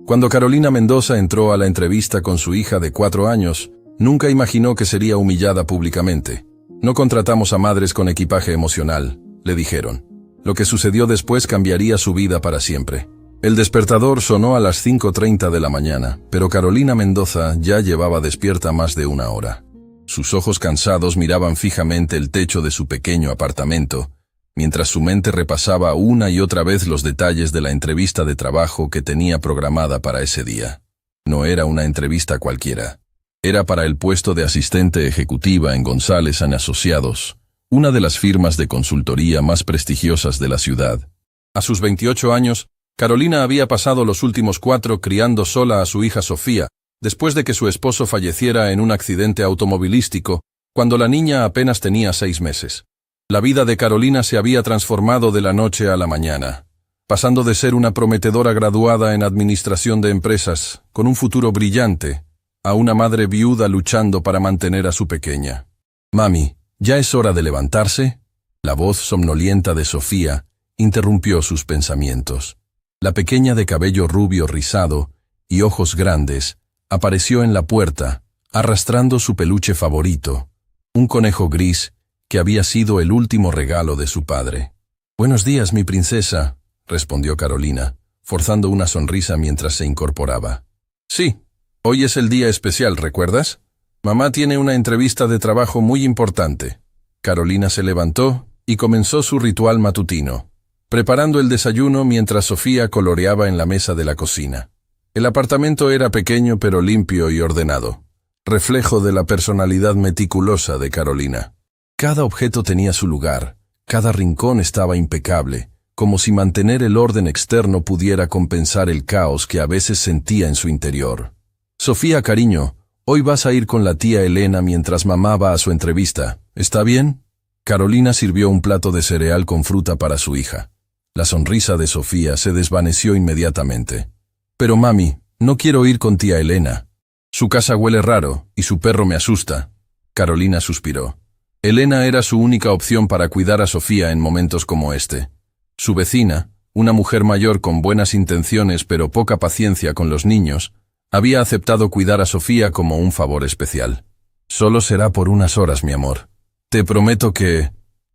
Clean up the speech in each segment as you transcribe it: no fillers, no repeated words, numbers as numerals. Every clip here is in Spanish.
Cuando Carolina Mendoza entró a la entrevista con su hija de 4 años, nunca imaginó que sería humillada públicamente. No contratamos a madres con equipaje emocional, le dijeron. Lo que sucedió después cambiaría su vida para siempre. El despertador sonó a las 5:30 de la mañana, pero Carolina Mendoza ya llevaba despierta más de 1 hora. Sus ojos cansados miraban fijamente el techo de su pequeño apartamento, mientras su mente repasaba una y otra vez los detalles de la entrevista de trabajo que tenía programada para ese día. No era una entrevista cualquiera. Era para el puesto de asistente ejecutiva en González & Asociados, una de las firmas de consultoría más prestigiosas de la ciudad. A sus 28 años, Carolina había pasado los últimos 4 criando sola a su hija Sofía, después de que su esposo falleciera en un accidente automovilístico, cuando la niña apenas tenía 6 meses. La vida de Carolina se había transformado de la noche a la mañana, pasando de ser una prometedora graduada en administración de empresas, con un futuro brillante, a una madre viuda luchando para mantener a su pequeña. «Mami, ¿ya es hora de levantarse?». La voz somnolienta de Sofía interrumpió sus pensamientos. La pequeña de cabello rubio rizado y ojos grandes apareció en la puerta, arrastrando su peluche favorito, un conejo gris que había sido el último regalo de su padre. «Buenos días, mi princesa», respondió Carolina, forzando una sonrisa mientras se incorporaba. «Sí, hoy es el día especial, ¿recuerdas? Mamá tiene una entrevista de trabajo muy importante». Carolina se levantó y comenzó su ritual matutino, preparando el desayuno mientras Sofía coloreaba en la mesa de la cocina. El apartamento era pequeño pero limpio y ordenado, reflejo de la personalidad meticulosa de Carolina. Cada objeto tenía su lugar, cada rincón estaba impecable, como si mantener el orden externo pudiera compensar el caos que a veces sentía en su interior. «Sofía, cariño, hoy vas a ir con la tía Elena mientras mamá va a su entrevista, ¿está bien?». Carolina sirvió un plato de cereal con fruta para su hija. La sonrisa de Sofía se desvaneció inmediatamente. «Pero mami, no quiero ir con tía Elena. Su casa huele raro y su perro me asusta». Carolina suspiró. Elena era su única opción para cuidar a Sofía en momentos como este. Su vecina, una mujer mayor con buenas intenciones pero poca paciencia con los niños, había aceptado cuidar a Sofía como un favor especial. «Solo será por unas horas, mi amor. Te prometo que...».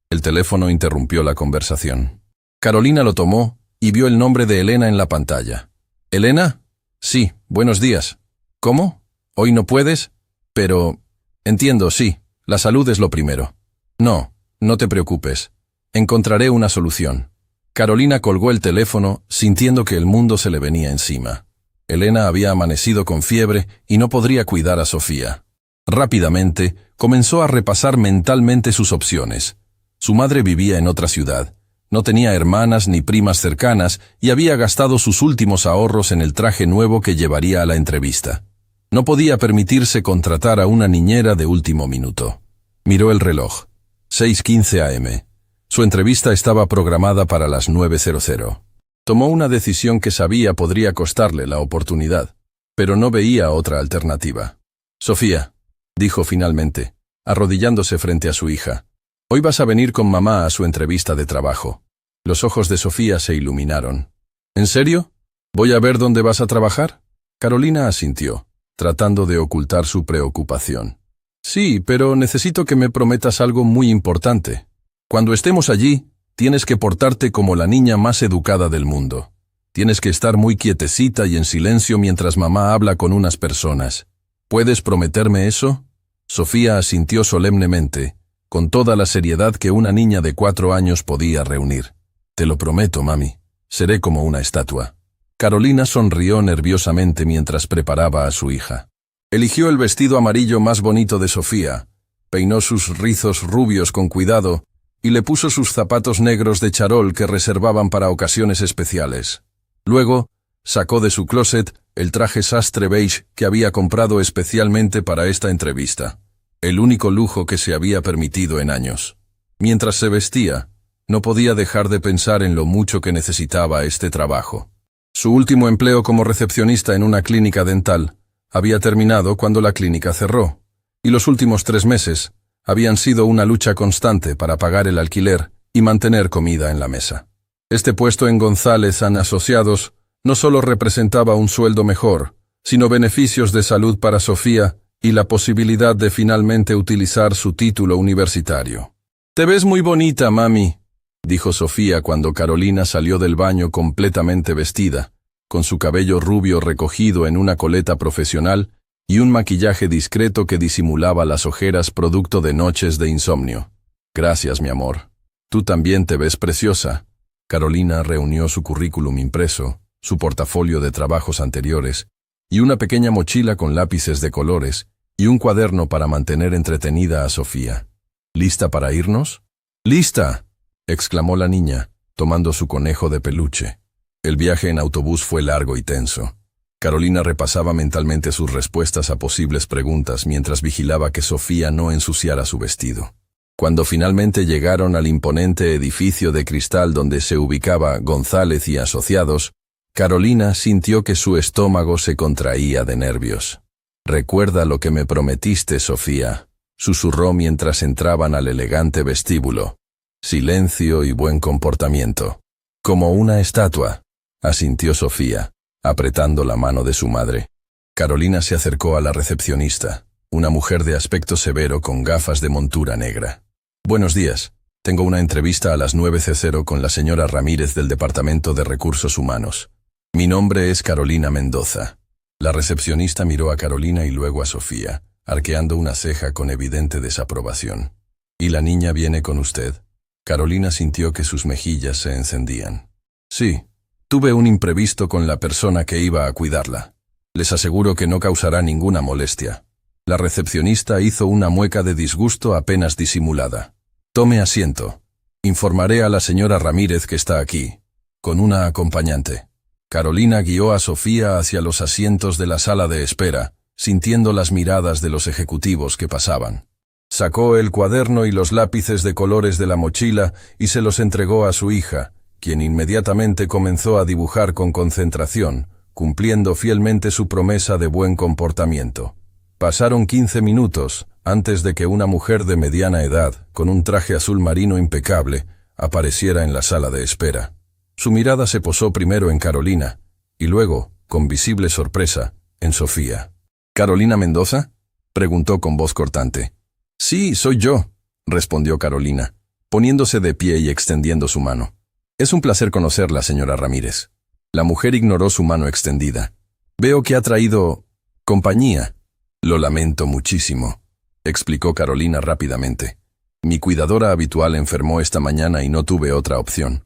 El teléfono interrumpió la conversación. Carolina lo tomó y vio el nombre de Elena en la pantalla. «¿Elena? Sí, buenos días. ¿Cómo? ¿Hoy no puedes? Pero... entiendo, sí, la salud es lo primero. No, no te preocupes. Encontraré una solución». Carolina colgó el teléfono, sintiendo que el mundo se le venía encima. Elena había amanecido con fiebre y no podría cuidar a Sofía. Rápidamente, comenzó a repasar mentalmente sus opciones. Su madre vivía en otra ciudad. No tenía hermanas ni primas cercanas y había gastado sus últimos ahorros en el traje nuevo que llevaría a la entrevista. No podía permitirse contratar a una niñera de último minuto. Miró el reloj. 6:15 a.m. Su entrevista estaba programada para las 9:00. Tomó una decisión que sabía podría costarle la oportunidad, pero no veía otra alternativa. «Sofía», dijo finalmente, arrodillándose frente a su hija, «hoy vas a venir con mamá a su entrevista de trabajo». Los ojos de Sofía se iluminaron. «¿En serio? ¿Voy a ver dónde vas a trabajar?». Carolina asintió, tratando de ocultar su preocupación. «Sí, pero necesito que me prometas algo muy importante. Cuando estemos allí, tienes que portarte como la niña más educada del mundo. Tienes que estar muy quietecita y en silencio mientras mamá habla con unas personas. ¿Puedes prometerme eso?». Sofía asintió solemnemente, con toda la seriedad que una niña de 4 años podía reunir. «Te lo prometo, mami. Seré como una estatua». Carolina sonrió nerviosamente mientras preparaba a su hija. Eligió el vestido amarillo más bonito de Sofía, peinó sus rizos rubios con cuidado y le puso sus zapatos negros de charol que reservaban para ocasiones especiales. Luego, sacó de su closet el traje sastre beige que había comprado especialmente para esta entrevista, el único lujo que se había permitido en años. Mientras se vestía, no podía dejar de pensar en lo mucho que necesitaba este trabajo. Su último empleo como recepcionista en una clínica dental había terminado cuando la clínica cerró, y los últimos 3 meses habían sido una lucha constante para pagar el alquiler y mantener comida en la mesa. Este puesto en González & Asociados No solo representaba un sueldo mejor, sino beneficios de salud para Sofía y la posibilidad de finalmente utilizar su título universitario. «Te ves muy bonita, mami», dijo Sofía cuando Carolina salió del baño completamente vestida, con su cabello rubio recogido en una coleta profesional y un maquillaje discreto que disimulaba las ojeras producto de noches de insomnio. «Gracias, mi amor. Tú también te ves preciosa». Carolina reunió su currículum impreso, su portafolio de trabajos anteriores, y una pequeña mochila con lápices de colores, y un cuaderno para mantener entretenida a Sofía. «¿Lista para irnos?» «¡Lista!», exclamó la niña, tomando su conejo de peluche. El viaje en autobús fue largo y tenso. Carolina repasaba mentalmente sus respuestas a posibles preguntas mientras vigilaba que Sofía no ensuciara su vestido. Cuando finalmente llegaron al imponente edificio de cristal donde se ubicaba González y Asociados, Carolina sintió que su estómago se contraía de nervios. «Recuerda lo que me prometiste, Sofía», susurró mientras entraban al elegante vestíbulo. «Silencio y buen comportamiento». «Como una estatua», asintió Sofía, apretando la mano de su madre. Carolina se acercó a la recepcionista, una mujer de aspecto severo con gafas de montura negra. «Buenos días. Tengo una entrevista a las 9:00 con la señora Ramírez del Departamento de Recursos Humanos. Mi nombre es Carolina Mendoza». La recepcionista miró a Carolina y luego a Sofía, arqueando una ceja con evidente desaprobación. «¿Y la niña viene con usted?» Carolina sintió que sus mejillas se encendían. «Sí, tuve un imprevisto con la persona que iba a cuidarla. Les aseguro que no causará ninguna molestia». La recepcionista hizo una mueca de disgusto apenas disimulada. «Tome asiento. Informaré a la señora Ramírez que está aquí, con una acompañante». Carolina guió a Sofía hacia los asientos de la sala de espera, sintiendo las miradas de los ejecutivos que pasaban. Sacó el cuaderno y los lápices de colores de la mochila y se los entregó a su hija, quien inmediatamente comenzó a dibujar con concentración, cumpliendo fielmente su promesa de buen comportamiento. Pasaron 15 minutos antes de que una mujer de mediana edad, con un traje azul marino impecable, apareciera en la sala de espera. Su mirada se posó primero en Carolina, y luego, con visible sorpresa, en Sofía. «¿Carolina Mendoza?», preguntó con voz cortante. «Sí, soy yo», respondió Carolina, poniéndose de pie y extendiendo su mano. «Es un placer conocerla, señora Ramírez». La mujer ignoró su mano extendida. «Veo que ha traído compañía». «Lo lamento muchísimo», explicó Carolina rápidamente. «Mi cuidadora habitual enfermó esta mañana y no tuve otra opción.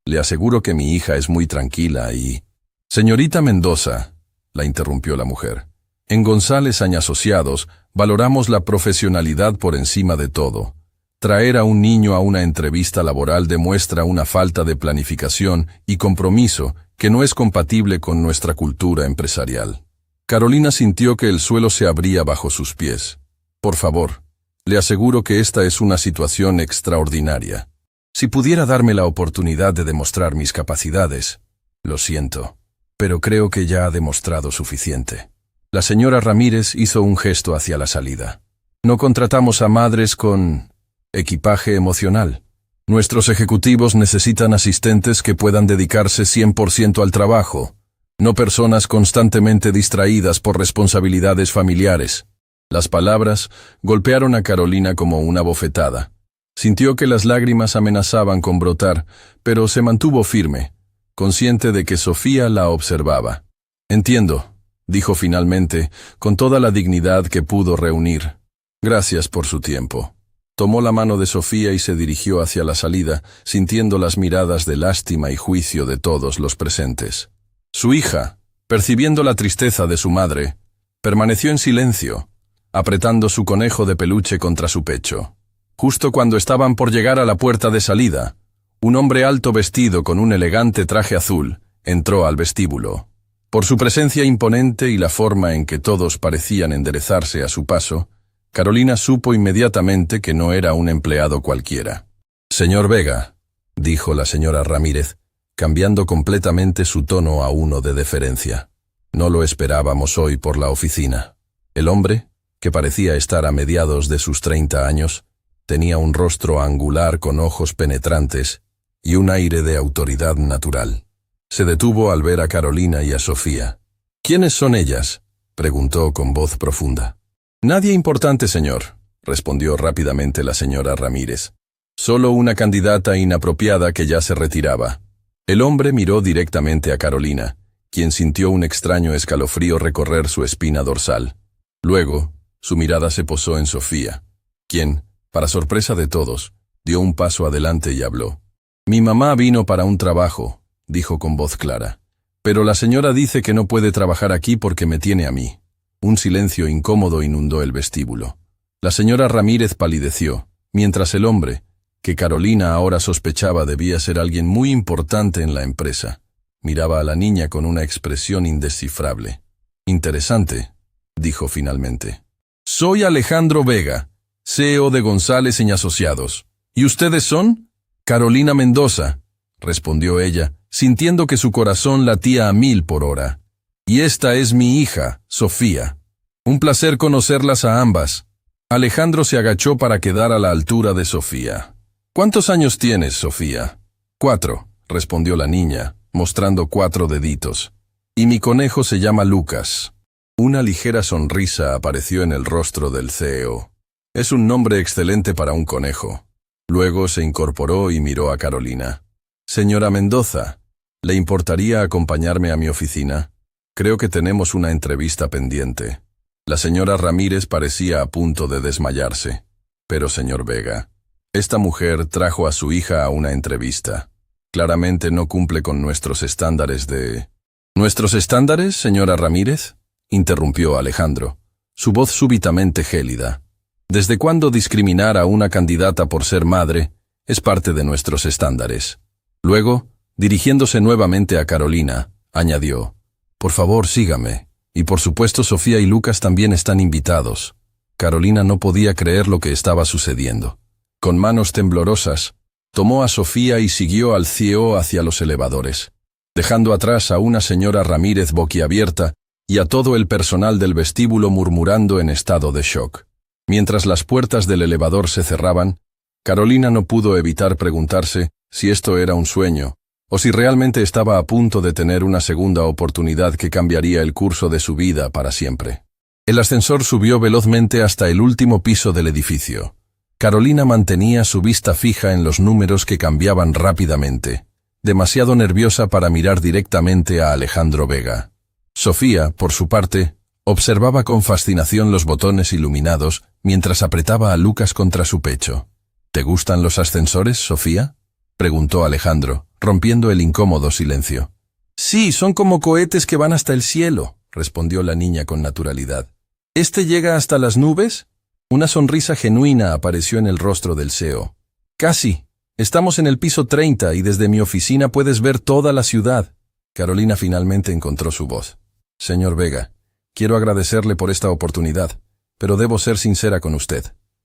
Le aseguro que mi hija es muy tranquila y...» «Señorita Mendoza», la interrumpió la mujer, «en González Asociados valoramos la profesionalidad por encima de todo. Traer a un niño a una entrevista laboral demuestra una falta de planificación y compromiso que no es compatible con nuestra cultura empresarial». Carolina sintió que el suelo se abría bajo sus pies. «Por favor, le aseguro que esta es una situación extraordinaria. Si pudiera darme la oportunidad de demostrar mis capacidades, lo siento, pero creo que ya ha demostrado suficiente». La señora Ramírez hizo un gesto hacia la salida. «No contratamos a madres con equipaje emocional. Nuestros ejecutivos necesitan asistentes que puedan dedicarse 100% al trabajo, no personas constantemente distraídas por responsabilidades familiares». Las palabras golpearon a Carolina como una bofetada. Sintió que las lágrimas amenazaban con brotar, pero se mantuvo firme, consciente de que Sofía la observaba. «Entiendo», dijo finalmente, con toda la dignidad que pudo reunir. «Gracias por su tiempo». Tomó la mano de Sofía y se dirigió hacia la salida, sintiendo las miradas de lástima y juicio de todos los presentes. Su hija, percibiendo la tristeza de su madre, permaneció en silencio, apretando su conejo de peluche contra su pecho. Justo cuando estaban por llegar a la puerta de salida, un hombre alto vestido con un elegante traje azul entró al vestíbulo. Por su presencia imponente y la forma en que todos parecían enderezarse a su paso, Carolina supo inmediatamente que no era un empleado cualquiera. «Señor Vega», dijo la señora Ramírez, cambiando completamente su tono a uno de deferencia. «No lo esperábamos hoy por la oficina». El hombre, que parecía estar a mediados de sus 30 años, tenía un rostro angular con ojos penetrantes y un aire de autoridad natural. Se detuvo al ver a Carolina y a Sofía. ¿Quiénes son ellas?, preguntó con voz profunda. Nadie importante, señor, respondió rápidamente la señora Ramírez. Solo una candidata inapropiada que ya se retiraba. El hombre miró directamente a Carolina, quien sintió un extraño escalofrío recorrer su espina dorsal. Luego, su mirada se posó en Sofía, quien, para sorpresa de todos, dio un paso adelante y habló. Mi mamá vino para un trabajo, dijo con voz clara. Pero la señora dice que no puede trabajar aquí porque me tiene a mí. Un silencio incómodo inundó el vestíbulo. La señora Ramírez palideció, mientras el hombre, que Carolina ahora sospechaba debía ser alguien muy importante en la empresa, miraba a la niña con una expresión indescifrable. Interesante, dijo finalmente. Soy Alejandro Vega, CEO de González y Asociados. ¿Y ustedes son? Carolina Mendoza, respondió ella, sintiendo que su corazón latía a 1000 por hora. Y esta es mi hija, Sofía. Un placer conocerlas a ambas. Alejandro se agachó para quedar a la altura de Sofía. ¿Cuántos años tienes, Sofía? 4, respondió la niña, mostrando 4 deditos. Y mi conejo se llama Lucas. Una ligera sonrisa apareció en el rostro del CEO. Es un nombre excelente para un conejo. Luego se incorporó y miró a Carolina. Señora Mendoza, ¿le importaría acompañarme a mi oficina? Creo que tenemos una entrevista pendiente. La señora Ramírez parecía a punto de desmayarse. Pero, señor Vega, esta mujer trajo a su hija a una entrevista. Claramente no cumple con nuestros estándares de... ¿Nuestros estándares, señora Ramírez?, interrumpió Alejandro, su voz súbitamente gélida. ¿Desde cuándo discriminar a una candidata por ser madre es parte de nuestros estándares? Luego, dirigiéndose nuevamente a Carolina, añadió, por favor, sígame. Y por supuesto Sofía y Lucas también están invitados. Carolina no podía creer lo que estaba sucediendo. Con manos temblorosas, tomó a Sofía y siguió al CEO hacia los elevadores, dejando atrás a una señora Ramírez boquiabierta y a todo el personal del vestíbulo murmurando en estado de shock. Mientras las puertas del elevador se cerraban, Carolina no pudo evitar preguntarse si esto era un sueño, o si realmente estaba a punto de tener una segunda oportunidad que cambiaría el curso de su vida para siempre. El ascensor subió velozmente hasta el último piso del edificio. Carolina mantenía su vista fija en los números que cambiaban rápidamente, demasiado nerviosa para mirar directamente a Alejandro Vega. Sofía, por su parte, observaba con fascinación los botones iluminados mientras apretaba a Lucas contra su pecho. ¿Te gustan los ascensores, Sofía?, preguntó Alejandro, rompiendo el incómodo silencio. Sí, son como cohetes que van hasta el cielo, respondió la niña con naturalidad. ¿Este llega hasta las nubes? Una sonrisa genuina apareció en el rostro del CEO. Casi. Estamos en el piso 30 y desde mi oficina puedes ver toda la ciudad. Carolina finalmente encontró su voz. Señor Vega, quiero agradecerle por esta oportunidad, pero debo ser sincera con usted.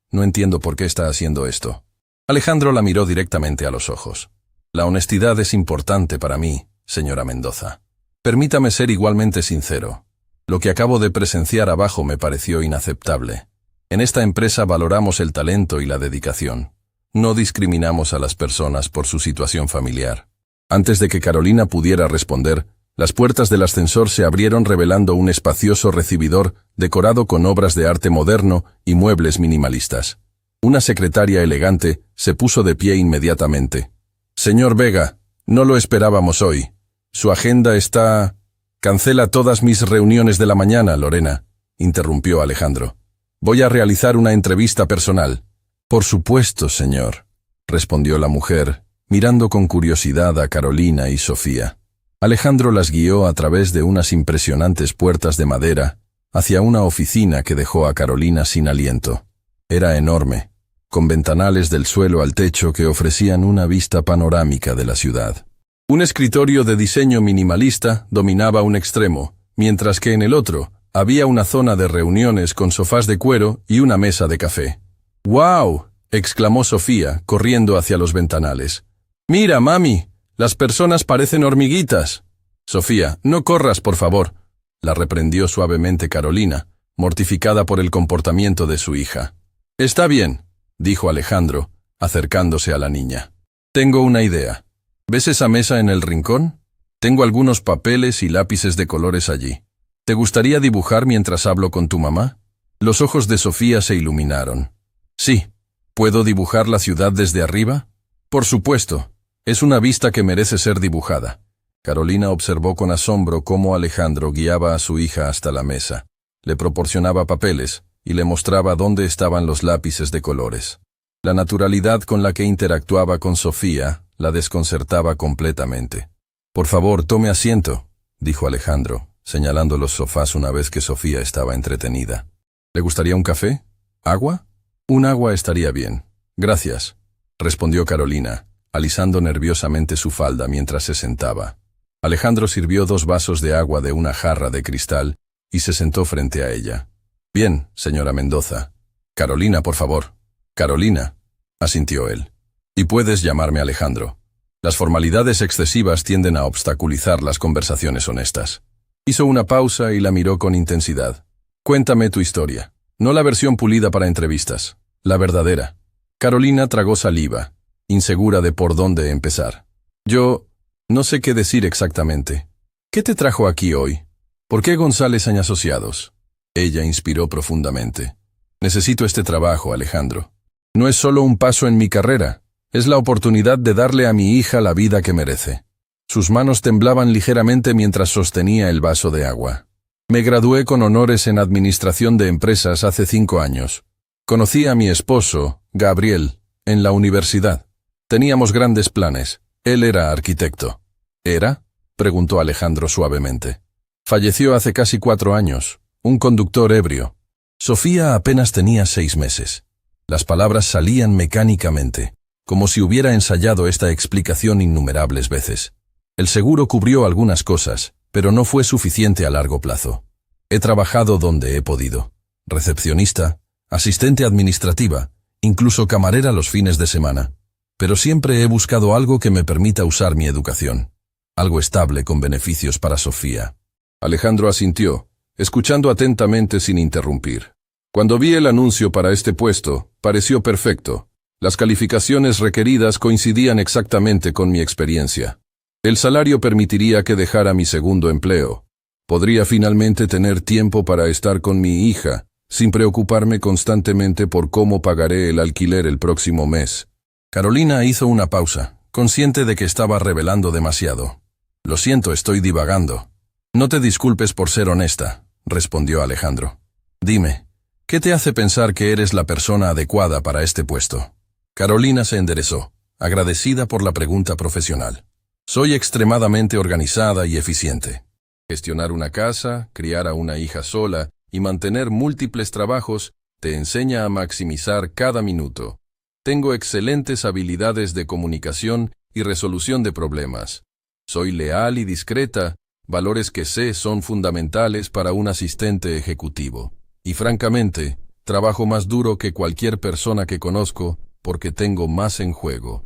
No entiendo por qué está haciendo esto. Alejandro la miró directamente a los ojos. La honestidad es importante para mí, señora Mendoza. Permítame ser igualmente sincero. Lo que acabo de presenciar abajo me pareció inaceptable. En esta empresa valoramos el talento y la dedicación. No discriminamos a las personas por su situación familiar. Antes de que Carolina pudiera responder, las puertas del ascensor se abrieron revelando un espacioso recibidor decorado con obras de arte moderno y muebles minimalistas. Una secretaria elegante se puso de pie inmediatamente. Señor Vega, no lo esperábamos hoy. Su agenda está... Cancela todas mis reuniones de la mañana, Lorena, interrumpió Alejandro. Voy a realizar una entrevista personal. Por supuesto, señor, respondió la mujer, mirando con curiosidad a Carolina y Sofía. Alejandro las guió a través de unas impresionantes puertas de madera hacia una oficina que dejó a Carolina sin aliento. Era enorme, con ventanales del suelo al techo que ofrecían una vista panorámica de la ciudad. Un escritorio de diseño minimalista dominaba un extremo, mientras que en el otro había una zona de reuniones con sofás de cuero y una mesa de café. ¡Guau!, exclamó Sofía, corriendo hacia los ventanales. ¡Mira, mami! Las personas parecen hormiguitas. Sofía, no corras, por favor, la reprendió suavemente Carolina, mortificada por el comportamiento de su hija. Está bien, dijo Alejandro, acercándose a la niña. Tengo una idea. ¿Ves esa mesa en el rincón? Tengo algunos papeles y lápices de colores allí. ¿Te gustaría dibujar mientras hablo con tu mamá? Los ojos de Sofía se iluminaron. Sí. ¿Puedo dibujar la ciudad desde arriba? Por supuesto. Es una vista que merece ser dibujada. Carolina observó con asombro cómo Alejandro guiaba a su hija hasta la mesa. Le proporcionaba papeles y le mostraba dónde estaban los lápices de colores. La naturalidad con la que interactuaba con Sofía la desconcertaba completamente. «Por favor, tome asiento», dijo Alejandro, señalando los sofás una vez que Sofía estaba entretenida. «¿Le gustaría un café? ¿Agua?» «Un agua estaría bien. Gracias», respondió Carolina, alisando nerviosamente su falda mientras se sentaba. Alejandro sirvió 2 vasos de agua de una jarra de cristal y se sentó frente a ella. «Bien, señora Mendoza». «Carolina, por favor». «Carolina», asintió él. «Y puedes llamarme Alejandro». Las formalidades excesivas tienden a obstaculizar las conversaciones honestas. Hizo una pausa y la miró con intensidad. «Cuéntame tu historia. No la versión pulida para entrevistas, la verdadera». Carolina tragó saliva, insegura de por dónde empezar. «Yo no sé qué decir exactamente. ¿Qué te trajo aquí hoy? ¿Por qué González & Asociados?» Ella inspiró profundamente. «Necesito este trabajo, Alejandro. No es solo un paso en mi carrera, es la oportunidad de darle a mi hija la vida que merece». Sus manos temblaban ligeramente mientras sostenía el vaso de agua. «Me gradué con honores en Administración de Empresas hace 5 años. Conocí a mi esposo, Gabriel, en la universidad. Teníamos grandes planes. Él era arquitecto». «¿Era?», preguntó Alejandro suavemente. «Falleció hace casi 4 años, un conductor ebrio». Sofía apenas tenía 6 meses. Las palabras salían mecánicamente, como si hubiera ensayado esta explicación innumerables veces. El seguro cubrió algunas cosas, pero no fue suficiente a largo plazo. He trabajado donde he podido. Recepcionista, asistente administrativa, incluso camarera los fines de semana. Pero siempre he buscado algo que me permita usar mi educación. Algo estable con beneficios para Sofía. Alejandro asintió, escuchando atentamente sin interrumpir. Cuando vi el anuncio para este puesto, pareció perfecto. Las calificaciones requeridas coincidían exactamente con mi experiencia. El salario permitiría que dejara mi segundo empleo. Podría finalmente tener tiempo para estar con mi hija, sin preocuparme constantemente por cómo pagaré el alquiler el próximo mes. Carolina hizo una pausa, consciente de que estaba revelando demasiado. «Lo siento, estoy divagando». «No te disculpes por ser honesta», respondió Alejandro. «Dime, ¿qué te hace pensar que eres la persona adecuada para este puesto?» Carolina se enderezó, agradecida por la pregunta profesional. «Soy extremadamente organizada y eficiente. Gestionar una casa, criar a una hija sola y mantener múltiples trabajos te enseña a maximizar cada minuto. Tengo excelentes habilidades de comunicación y resolución de problemas. Soy leal y discreta, valores que sé son fundamentales para un asistente ejecutivo. Y francamente, trabajo más duro que cualquier persona que conozco porque tengo más en juego».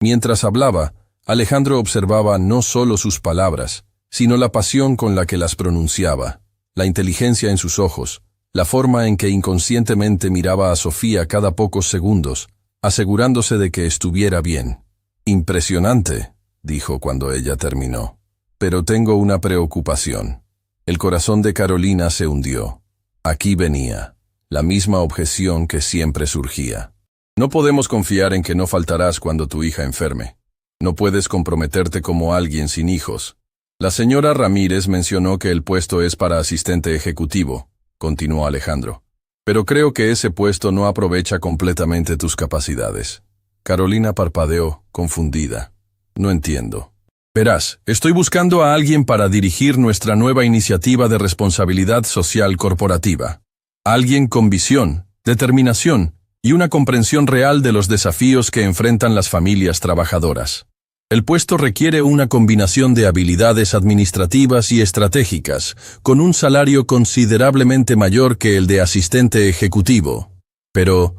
Mientras hablaba, Alejandro observaba no solo sus palabras, sino la pasión con la que las pronunciaba, la inteligencia en sus ojos, la forma en que inconscientemente miraba a Sofía cada pocos segundos, asegurándose de que estuviera bien. «Impresionante», dijo cuando ella terminó. «Pero tengo una preocupación». El corazón de Carolina se hundió. Aquí venía, la misma objeción que siempre surgía. «No podemos confiar en que no faltarás cuando tu hija enferme. No puedes comprometerte como alguien sin hijos. La señora Ramírez mencionó que el puesto es para asistente ejecutivo», continuó Alejandro. «Pero creo que ese puesto no aprovecha completamente tus capacidades». Carolina parpadeó, confundida. «No entiendo». «Verás, estoy buscando a alguien para dirigir nuestra nueva iniciativa de responsabilidad social corporativa. Alguien con visión, determinación y una comprensión real de los desafíos que enfrentan las familias trabajadoras. El puesto requiere una combinación de habilidades administrativas y estratégicas, con un salario considerablemente mayor que el de asistente ejecutivo. Pero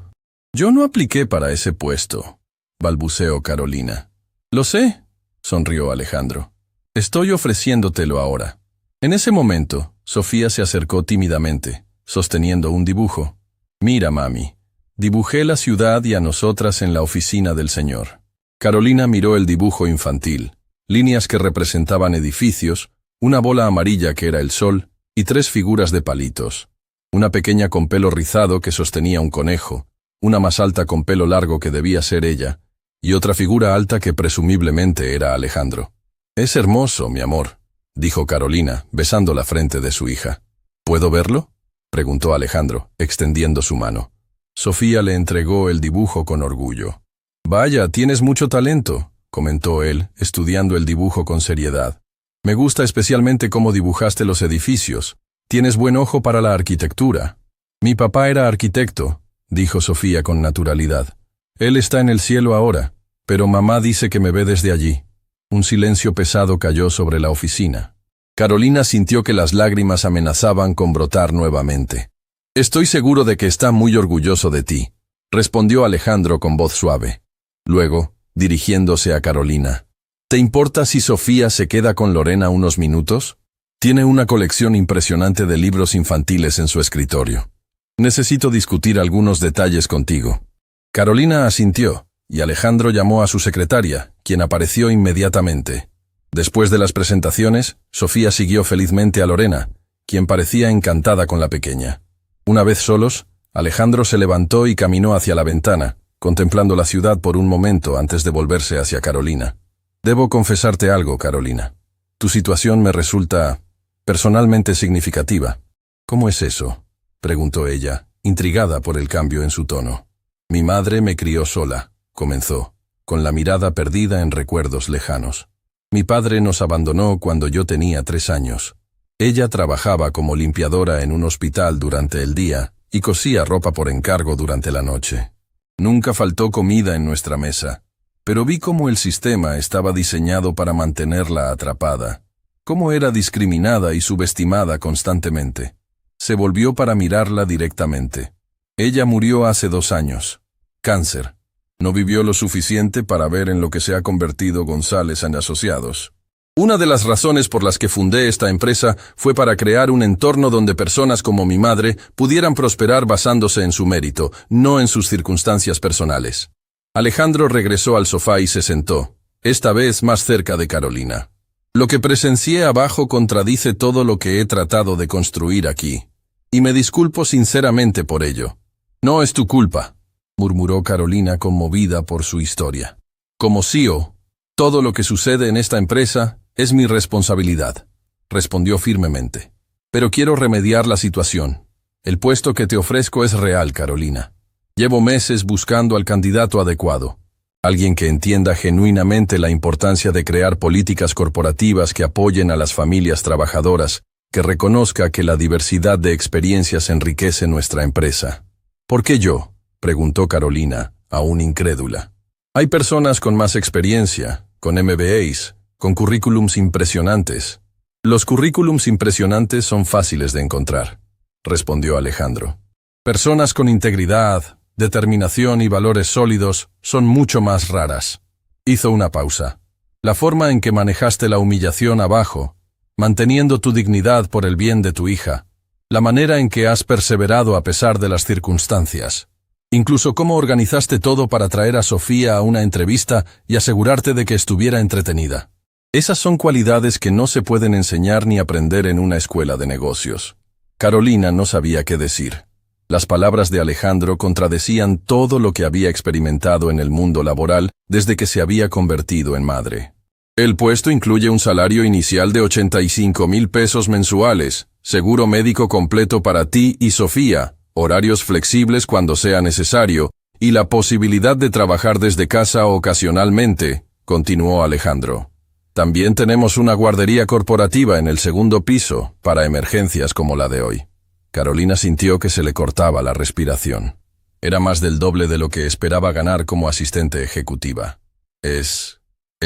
yo no apliqué para ese puesto», balbuceó Carolina. «Lo sé», sonrió Alejandro. «Estoy ofreciéndotelo ahora». En ese momento, Sofía se acercó tímidamente, sosteniendo un dibujo. «Mira, mami, dibujé la ciudad y a nosotras en la oficina del señor». Carolina miró el dibujo infantil, líneas que representaban edificios, una bola amarilla que era el sol y 3 figuras de palitos. Una pequeña con pelo rizado que sostenía un conejo, una más alta con pelo largo que debía ser ella, y otra figura alta que presumiblemente era Alejandro. «Es hermoso, mi amor», dijo Carolina, besando la frente de su hija. «¿Puedo verlo?», preguntó Alejandro, extendiendo su mano. Sofía le entregó el dibujo con orgullo. «Vaya, tienes mucho talento», comentó él, estudiando el dibujo con seriedad. «Me gusta especialmente cómo dibujaste los edificios. Tienes buen ojo para la arquitectura». «Mi papá era arquitecto», dijo Sofía con naturalidad. «Él está en el cielo ahora, pero mamá dice que me ve desde allí». Un silencio pesado cayó sobre la oficina. Carolina sintió que las lágrimas amenazaban con brotar nuevamente. «Estoy seguro de que está muy orgulloso de ti», respondió Alejandro con voz suave. Luego, dirigiéndose a Carolina, «¿Te importa si Sofía se queda con Lorena unos minutos? Tiene una colección impresionante de libros infantiles en su escritorio. Necesito discutir algunos detalles contigo». Carolina asintió, y Alejandro llamó a su secretaria, quien apareció inmediatamente. Después de las presentaciones, Sofía siguió felizmente a Lorena, quien parecía encantada con la pequeña. Una vez solos, Alejandro se levantó y caminó hacia la ventana, contemplando la ciudad por un momento antes de volverse hacia Carolina. «Debo confesarte algo, Carolina. Tu situación me resulta personalmente significativa». «¿Cómo es eso?», preguntó ella, intrigada por el cambio en su tono. «Mi madre me crió sola», comenzó, con la mirada perdida en recuerdos lejanos. «Mi padre nos abandonó cuando yo tenía 3 años. Ella trabajaba como limpiadora en un hospital durante el día y cosía ropa por encargo durante la noche. Nunca faltó comida en nuestra mesa, pero vi cómo el sistema estaba diseñado para mantenerla atrapada, cómo era discriminada y subestimada constantemente. Se volvió para mirarla directamente. Ella murió hace 2 años. Cáncer. No vivió lo suficiente para ver en lo que se ha convertido González & Asociados. Una de las razones por las que fundé esta empresa fue para crear un entorno donde personas como mi madre pudieran prosperar basándose en su mérito, no en sus circunstancias personales». Alejandro regresó al sofá y se sentó, esta vez más cerca de Carolina. «Lo que presencié abajo contradice todo lo que he tratado de construir aquí, y me disculpo sinceramente por ello». «No es tu culpa», murmuró Carolina conmovida por su historia. «Como CEO, todo lo que sucede en esta empresa es mi responsabilidad», respondió firmemente. «Pero quiero remediar la situación. El puesto que te ofrezco es real, Carolina. Llevo meses buscando al candidato adecuado. Alguien que entienda genuinamente la importancia de crear políticas corporativas que apoyen a las familias trabajadoras, que reconozca que la diversidad de experiencias enriquece nuestra empresa». «¿Por qué yo?», preguntó Carolina, aún incrédula. «Hay personas con más experiencia, con MBAs, con currículums impresionantes». «Los currículums impresionantes son fáciles de encontrar», respondió Alejandro. «Personas con integridad, determinación y valores sólidos son mucho más raras». Hizo una pausa. «La forma en que manejaste la humillación abajo, manteniendo tu dignidad por el bien de tu hija, la manera en que has perseverado a pesar de las circunstancias, incluso cómo organizaste todo para traer a Sofía a una entrevista y asegurarte de que estuviera entretenida. Esas son cualidades que no se pueden enseñar ni aprender en una escuela de negocios». Carolina no sabía qué decir. Las palabras de Alejandro contradecían todo lo que había experimentado en el mundo laboral desde que se había convertido en madre. «El puesto incluye un salario inicial de 85,000 pesos mensuales, seguro médico completo para ti y Sofía, horarios flexibles cuando sea necesario, y la posibilidad de trabajar desde casa ocasionalmente», continuó Alejandro. «También tenemos una guardería corporativa en el 2º piso, para emergencias como la de hoy». Carolina sintió que se le cortaba la respiración. Era más del doble de lo que esperaba ganar como asistente ejecutiva. Es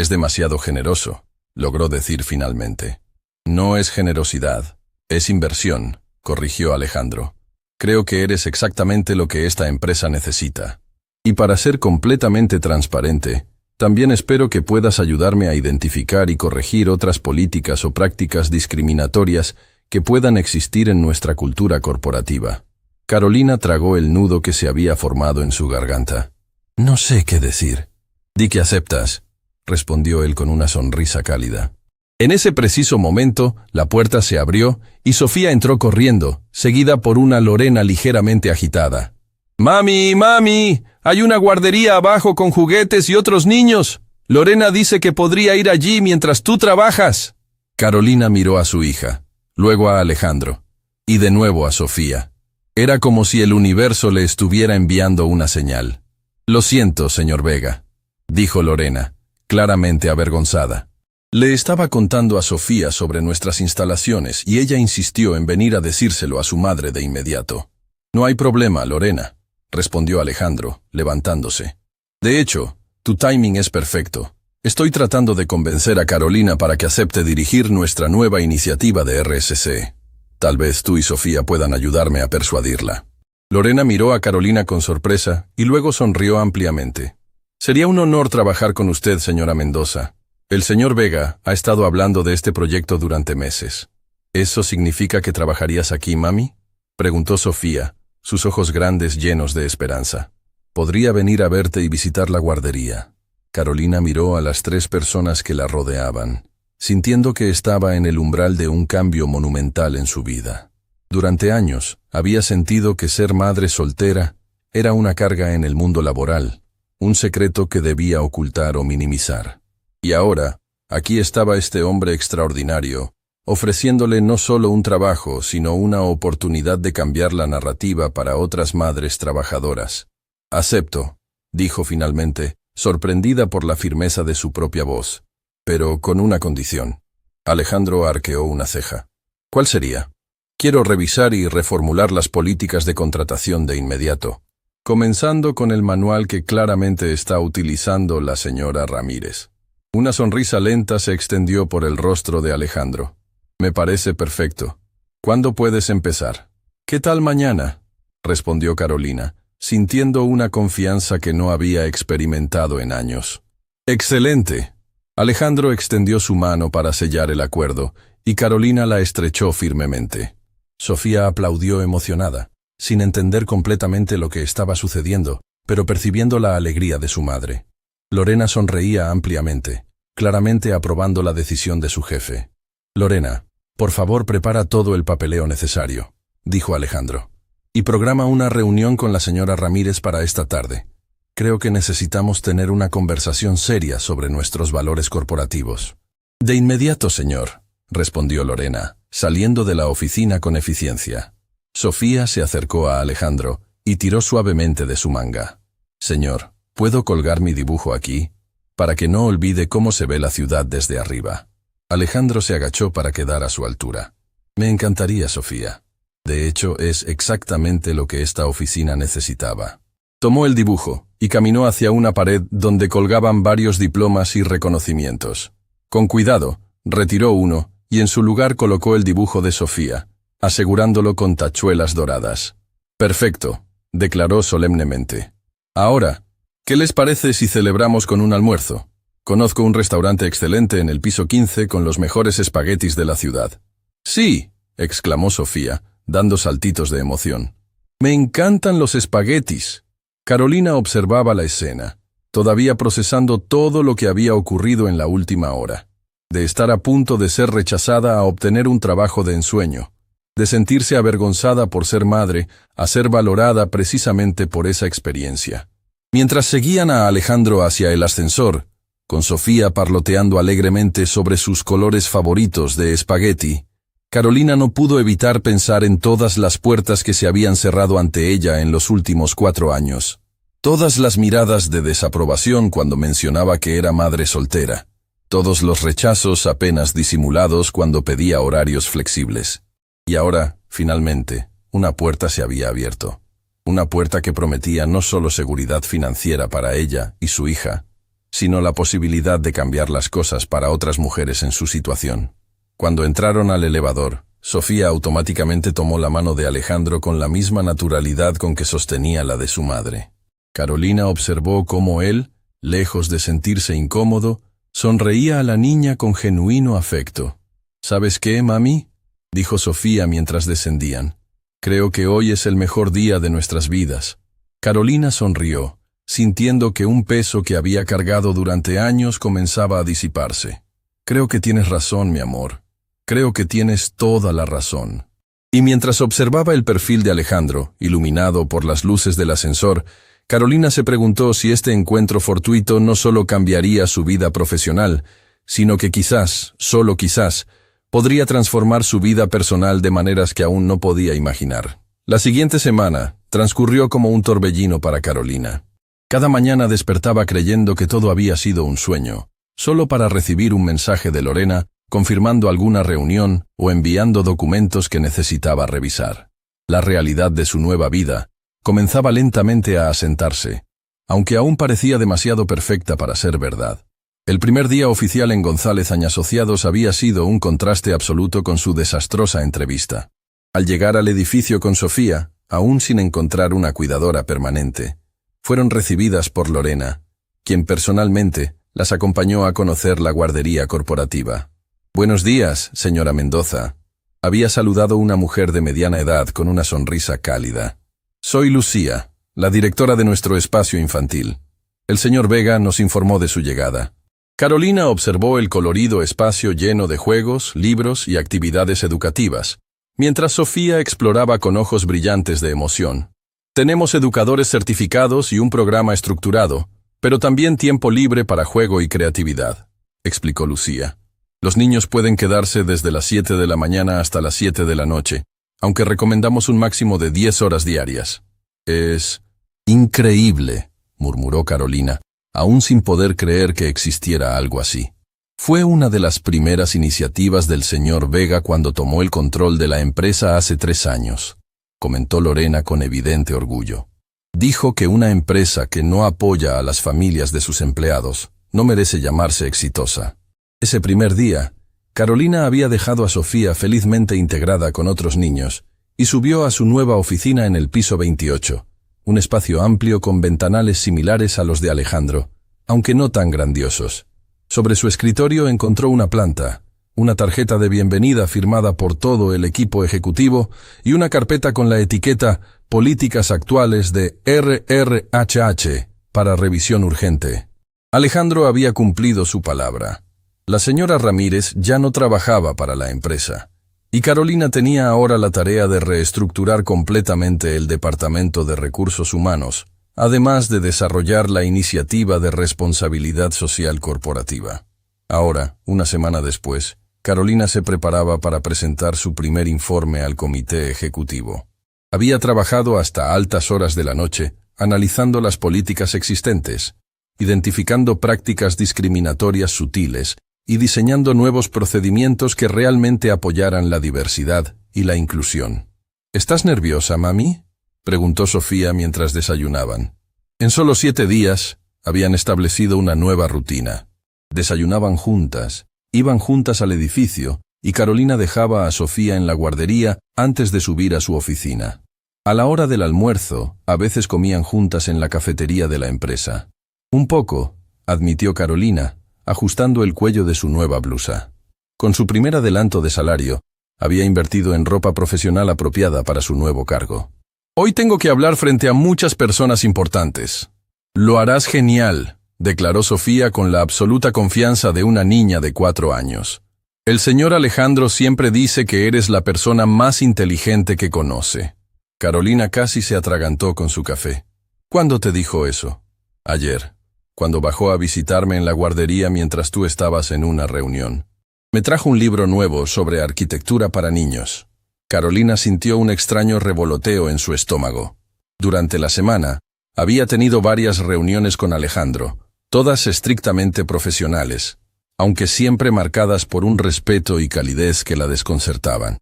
demasiado generoso», logró decir finalmente. «No es generosidad, es inversión», corrigió Alejandro. «Creo que eres exactamente lo que esta empresa necesita. Y para ser completamente transparente, también espero que puedas ayudarme a identificar y corregir otras políticas o prácticas discriminatorias que puedan existir en nuestra cultura corporativa». Carolina tragó el nudo que se había formado en su garganta. «No sé qué decir». «Di que aceptas», respondió él con una sonrisa cálida. En ese preciso momento, la puerta se abrió y Sofía entró corriendo, seguida por una Lorena ligeramente agitada. «¡Mami, mami! Hay una guardería abajo con juguetes y otros niños. Lorena dice que podría ir allí mientras tú trabajas». Carolina miró a su hija, luego a Alejandro, y de nuevo a Sofía. Era como si el universo le estuviera enviando una señal. «Lo siento, señor Vega», dijo Lorena, claramente avergonzada. Le estaba contando a Sofía sobre nuestras instalaciones y ella insistió en venir a decírselo a su madre de inmediato. «No hay problema, Lorena», respondió Alejandro, levantándose. «De hecho, tu timing es perfecto. Estoy tratando de convencer a Carolina para que acepte dirigir nuestra nueva iniciativa de RSC. Tal vez tú y Sofía puedan ayudarme a persuadirla». Lorena miró a Carolina con sorpresa y luego sonrió ampliamente. «Sería un honor trabajar con usted, señora Mendoza. El señor Vega ha estado hablando de este proyecto durante meses». «¿Eso significa que trabajarías aquí, mami?», preguntó Sofía, sus ojos grandes llenos de esperanza. «Podría venir a verte y visitar la guardería». Carolina miró a las 3 personas que la rodeaban, sintiendo que estaba en el umbral de un cambio monumental en su vida. Durante años, había sentido que ser madre soltera era una carga en el mundo laboral, un secreto que debía ocultar o minimizar. Y ahora, aquí estaba este hombre extraordinario, ofreciéndole no solo un trabajo, sino una oportunidad de cambiar la narrativa para otras madres trabajadoras. «Acepto», dijo finalmente, sorprendida por la firmeza de su propia voz, «pero con una condición». Alejandro arqueó una ceja. «¿Cuál sería?» «Quiero revisar y reformular las políticas de contratación de inmediato, comenzando con el manual que claramente está utilizando la señora Ramírez». Una sonrisa lenta se extendió por el rostro de Alejandro. «Me parece perfecto. ¿Cuándo puedes empezar?» «¿Qué tal mañana?», respondió Carolina, sintiendo una confianza que no había experimentado en años. «Excelente». Alejandro extendió su mano para sellar el acuerdo, y Carolina la estrechó firmemente. Sofía aplaudió emocionada, sin entender completamente lo que estaba sucediendo, pero percibiendo la alegría de su madre. Lorena sonreía ampliamente, claramente aprobando la decisión de su jefe. «Lorena, por favor prepara todo el papeleo necesario», dijo Alejandro, «y programa una reunión con la señora Ramírez para esta tarde. Creo que necesitamos tener una conversación seria sobre nuestros valores corporativos». «De inmediato, señor», respondió Lorena, saliendo de la oficina con eficiencia. Sofía se acercó a Alejandro y tiró suavemente de su manga. «Señor, ¿puedo colgar mi dibujo aquí? Para que no olvide cómo se ve la ciudad desde arriba». Alejandro se agachó para quedar a su altura. «Me encantaría, Sofía. De hecho, es exactamente lo que esta oficina necesitaba». Tomó el dibujo y caminó hacia una pared donde colgaban varios diplomas y reconocimientos. Con cuidado, retiró uno y en su lugar colocó el dibujo de Sofía, asegurándolo con tachuelas doradas. «Perfecto», declaró solemnemente. «Ahora, ¿qué les parece si celebramos con un almuerzo? Conozco un restaurante excelente en el piso 15 con los mejores espaguetis de la ciudad». «Sí», exclamó Sofía, dando saltitos de emoción. «Me encantan los espaguetis». Carolina observaba la escena, todavía procesando todo lo que había ocurrido en la última hora. De estar a punto de ser rechazada a obtener un trabajo de ensueño, de sentirse avergonzada por ser madre, a ser valorada precisamente por esa experiencia. Mientras seguían a Alejandro hacia el ascensor, con Sofía parloteando alegremente sobre sus colores favoritos de espagueti, Carolina no pudo evitar pensar en todas las puertas que se habían cerrado ante ella en los últimos 4 años. Todas las miradas de desaprobación cuando mencionaba que era madre soltera. Todos los rechazos apenas disimulados cuando pedía horarios flexibles. Y ahora, finalmente, una puerta se había abierto. Una puerta que prometía no solo seguridad financiera para ella y su hija, sino la posibilidad de cambiar las cosas para otras mujeres en su situación. Cuando entraron al elevador, Sofía automáticamente tomó la mano de Alejandro con la misma naturalidad con que sostenía la de su madre. Carolina observó cómo él, lejos de sentirse incómodo, sonreía a la niña con genuino afecto. «¿Sabes qué, mami?», dijo Sofía mientras descendían. «Creo que hoy es el mejor día de nuestras vidas». Carolina sonrió, sintiendo que un peso que había cargado durante años comenzaba a disiparse. Creo que tienes razón, mi amor. Creo que tienes toda la razón. Y mientras observaba el perfil de Alejandro, iluminado por las luces del ascensor, Carolina se preguntó si este encuentro fortuito no solo cambiaría su vida profesional, sino que quizás, solo quizás, podría transformar su vida personal de maneras que aún no podía imaginar. La siguiente semana transcurrió como un torbellino para Carolina. Cada mañana despertaba creyendo que todo había sido un sueño, solo para recibir un mensaje de Lorena confirmando alguna reunión o enviando documentos que necesitaba revisar. La realidad de su nueva vida comenzaba lentamente a asentarse, aunque aún parecía demasiado perfecta para ser verdad. El primer día oficial en González Asociados había sido un contraste absoluto con su desastrosa entrevista. Al llegar al edificio con Sofía, aún sin encontrar una cuidadora permanente, fueron recibidas por Lorena, quien personalmente las acompañó a conocer la guardería corporativa. «Buenos días, señora Mendoza», había saludado una mujer de mediana edad con una sonrisa cálida. «Soy Lucía, la directora de nuestro espacio infantil. El señor Vega nos informó de su llegada». Carolina observó el colorido espacio lleno de juegos, libros y actividades educativas, mientras Sofía exploraba con ojos brillantes de emoción. «Tenemos educadores certificados y un programa estructurado, pero también tiempo libre para juego y creatividad», explicó Lucía. «Los niños pueden quedarse desde las 7 de la mañana hasta las 7 de la noche, aunque recomendamos un máximo de 10 horas diarias». «Es increíble», murmuró Carolina, aún sin poder creer que existiera algo así. Fue una de las primeras iniciativas del señor Vega cuando tomó el control de la empresa hace 3 años, comentó Lorena con evidente orgullo. Dijo que una empresa que no apoya a las familias de sus empleados no merece llamarse exitosa. Ese primer día, Carolina había dejado a Sofía felizmente integrada con otros niños y subió a su nueva oficina en el piso 28, un espacio amplio con ventanales similares a los de Alejandro, aunque no tan grandiosos. Sobre su escritorio encontró una planta, una tarjeta de bienvenida firmada por todo el equipo ejecutivo y una carpeta con la etiqueta «Políticas actuales de RRHH» para revisión urgente. Alejandro había cumplido su palabra. La señora Ramírez ya no trabajaba para la empresa, y Carolina tenía ahora la tarea de reestructurar completamente el Departamento de Recursos Humanos, además de desarrollar la iniciativa de responsabilidad social corporativa. Ahora, una semana después, Carolina se preparaba para presentar su primer informe al comité ejecutivo. Había trabajado hasta altas horas de la noche, analizando las políticas existentes, identificando prácticas discriminatorias sutiles y diseñando nuevos procedimientos que realmente apoyaran la diversidad y la inclusión. «¿Estás nerviosa, mami?», preguntó Sofía mientras desayunaban. En solo 7 días habían establecido una nueva rutina. Desayunaban juntas, iban juntas al edificio y Carolina dejaba a Sofía en la guardería antes de subir a su oficina. A la hora del almuerzo, a veces comían juntas en la cafetería de la empresa. «Un poco», admitió Carolina, ajustando el cuello de su nueva blusa. Con su primer adelanto de salario, había invertido en ropa profesional apropiada para su nuevo cargo. «Hoy tengo que hablar frente a muchas personas importantes». «Lo harás genial», declaró Sofía con la absoluta confianza de una niña de 4 años. «El señor Alejandro siempre dice que eres la persona más inteligente que conoce». Carolina casi se atragantó con su café. «¿Cuándo te dijo eso?» «Ayer, cuando bajó a visitarme en la guardería mientras tú estabas en una reunión. Me trajo un libro nuevo sobre arquitectura para niños». Carolina sintió un extraño revoloteo en su estómago. Durante la semana, había tenido varias reuniones con Alejandro, todas estrictamente profesionales, aunque siempre marcadas por un respeto y calidez que la desconcertaban.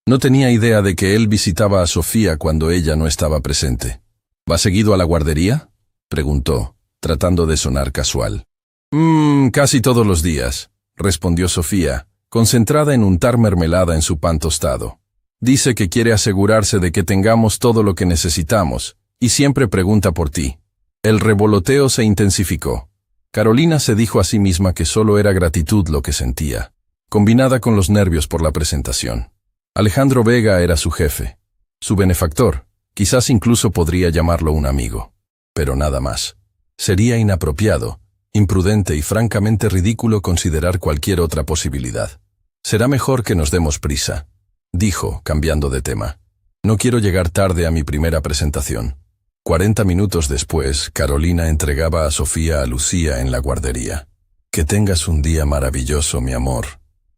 No tenía idea de que él visitaba a Sofía cuando ella no estaba presente. «¿Va seguido a la guardería?», preguntó, tratando de sonar casual. Casi todos los días», respondió Sofía, concentrada en untar mermelada en su pan tostado. «Dice que quiere asegurarse de que tengamos todo lo que necesitamos, y siempre pregunta por ti». El revoloteo se intensificó. Carolina se dijo a sí misma que solo era gratitud lo que sentía, combinada con los nervios por la presentación. Alejandro Vega era su jefe, su benefactor, quizás incluso podría llamarlo un amigo, pero nada más. Sería inapropiado, imprudente y francamente ridículo considerar cualquier otra posibilidad. Será mejor que nos demos prisa, dijo, cambiando de tema. No quiero llegar tarde a mi primera presentación. 40 minutos después, Carolina entregaba a Sofía a Lucía en la guardería. Que tengas un día maravilloso, mi amor,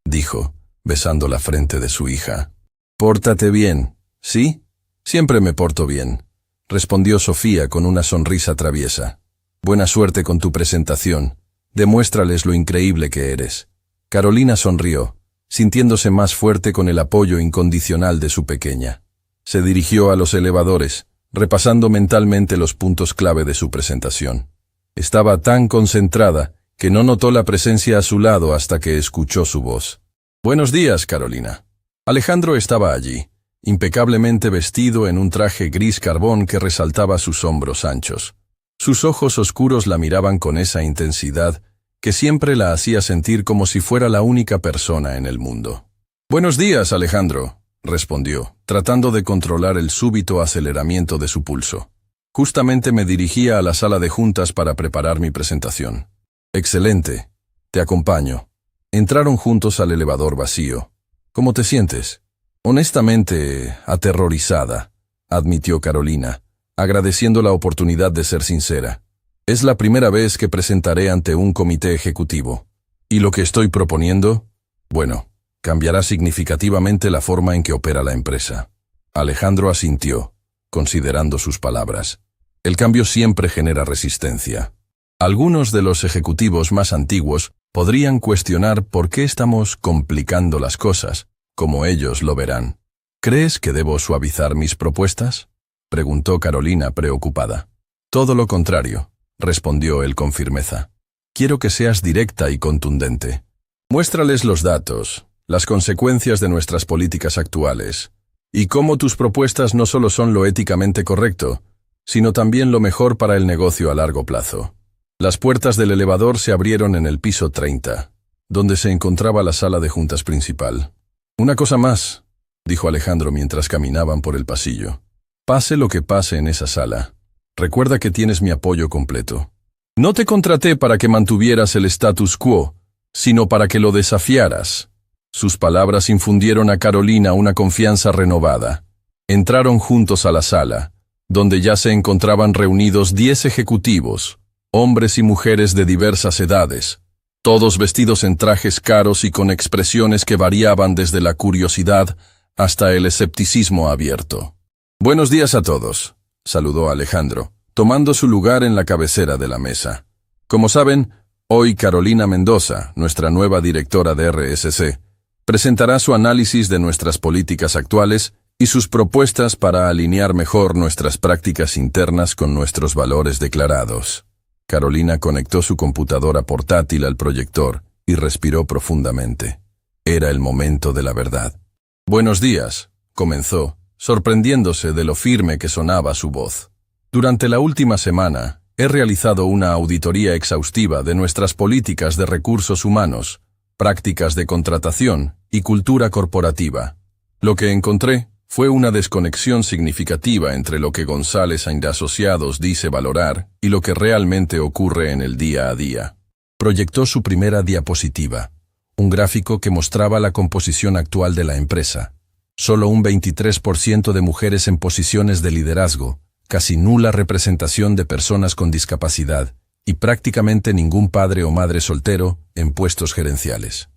dijo, besando la frente de su hija. Pórtate bien, ¿sí? Siempre me porto bien, respondió Sofía con una sonrisa traviesa. Buena suerte con tu presentación. Demuéstrales lo increíble que eres. Carolina sonrió, sintiéndose más fuerte con el apoyo incondicional de su pequeña. Se dirigió a los elevadores, repasando mentalmente los puntos clave de su presentación. Estaba tan concentrada que no notó la presencia a su lado hasta que escuchó su voz. Buenos días, Carolina. Alejandro estaba allí, impecablemente vestido en un traje gris carbón que resaltaba sus hombros anchos. Sus ojos oscuros la miraban con esa intensidad que siempre la hacía sentir como si fuera la única persona en el mundo. Buenos días, Alejandro, respondió, tratando de controlar el súbito aceleramiento de su pulso. Justamente me dirigía a la sala de juntas para preparar mi presentación. Excelente. Te acompaño. Entraron juntos al elevador vacío. ¿Cómo te sientes? Honestamente, aterrorizada, admitió Carolina, agradeciendo la oportunidad de ser sincera. Es la primera vez que presentaré ante un comité ejecutivo. ¿Y lo que estoy proponiendo? Bueno, cambiará significativamente la forma en que opera la empresa. Alejandro asintió, considerando sus palabras. El cambio siempre genera resistencia. Algunos de los ejecutivos más antiguos podrían cuestionar por qué estamos complicando las cosas, como ellos lo verán. ¿Crees que debo suavizar mis propuestas?, preguntó Carolina preocupada. Todo lo contrario, respondió él con firmeza. Quiero que seas directa y contundente. Muéstrales los datos, las consecuencias de nuestras políticas actuales, y cómo tus propuestas no solo son lo éticamente correcto, sino también lo mejor para el negocio a largo plazo. Las puertas del elevador se abrieron en el piso 30, donde se encontraba la sala de juntas principal. Una cosa más, dijo Alejandro mientras caminaban por el pasillo. Pase lo que pase en esa sala, recuerda que tienes mi apoyo completo. No te contraté para que mantuvieras el status quo, sino para que lo desafiaras. Sus palabras infundieron a Carolina una confianza renovada. Entraron juntos a la sala, donde ya se encontraban reunidos 10 ejecutivos, hombres y mujeres de diversas edades, todos vestidos en trajes caros y con expresiones que variaban desde la curiosidad hasta el escepticismo abierto. Buenos días a todos, saludó Alejandro, tomando su lugar en la cabecera de la mesa. Como saben, hoy Carolina Mendoza, nuestra nueva directora de RSC, presentará su análisis de nuestras políticas actuales y sus propuestas para alinear mejor nuestras prácticas internas con nuestros valores declarados. Carolina conectó su computadora portátil al proyector y respiró profundamente. Era el momento de la verdad. Buenos días, comenzó, sorprendiéndose de lo firme que sonaba su voz. Durante la última semana, he realizado una auditoría exhaustiva de nuestras políticas de recursos humanos, prácticas de contratación y cultura corporativa. Lo que encontré fue una desconexión significativa entre lo que González & Asociados dice valorar y lo que realmente ocurre en el día a día. Proyectó su primera diapositiva, un gráfico que mostraba la composición actual de la empresa. Solo un 23% de mujeres en posiciones de liderazgo, casi nula representación de personas con discapacidad y prácticamente ningún padre o madre soltero en puestos gerenciales.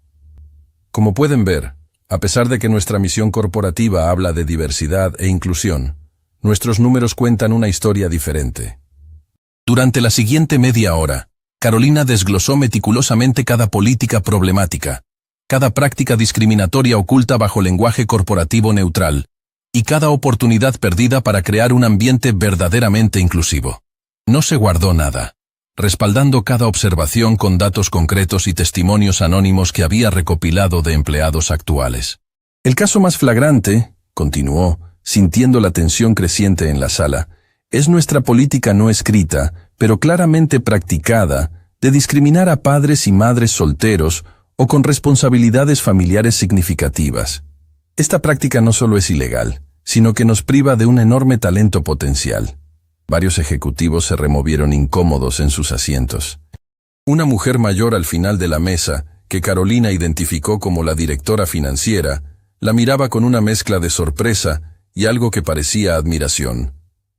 Como pueden ver, a pesar de que nuestra misión corporativa habla de diversidad e inclusión, nuestros números cuentan una historia diferente. Durante la siguiente media hora, Carolina desglosó meticulosamente cada política problemática, cada práctica discriminatoria oculta bajo lenguaje corporativo neutral, y cada oportunidad perdida para crear un ambiente verdaderamente inclusivo. No se guardó nada, respaldando cada observación con datos concretos y testimonios anónimos que había recopilado de empleados actuales. El caso más flagrante, continuó, sintiendo la tensión creciente en la sala, es nuestra política no escrita, pero claramente practicada, de discriminar a padres y madres solteros o con responsabilidades familiares significativas. Esta práctica no solo es ilegal, sino que nos priva de un enorme talento potencial. Varios ejecutivos se removieron incómodos en sus asientos. Una mujer mayor al final de la mesa, que Carolina identificó como la directora financiera, la miraba con una mezcla de sorpresa y algo que parecía admiración.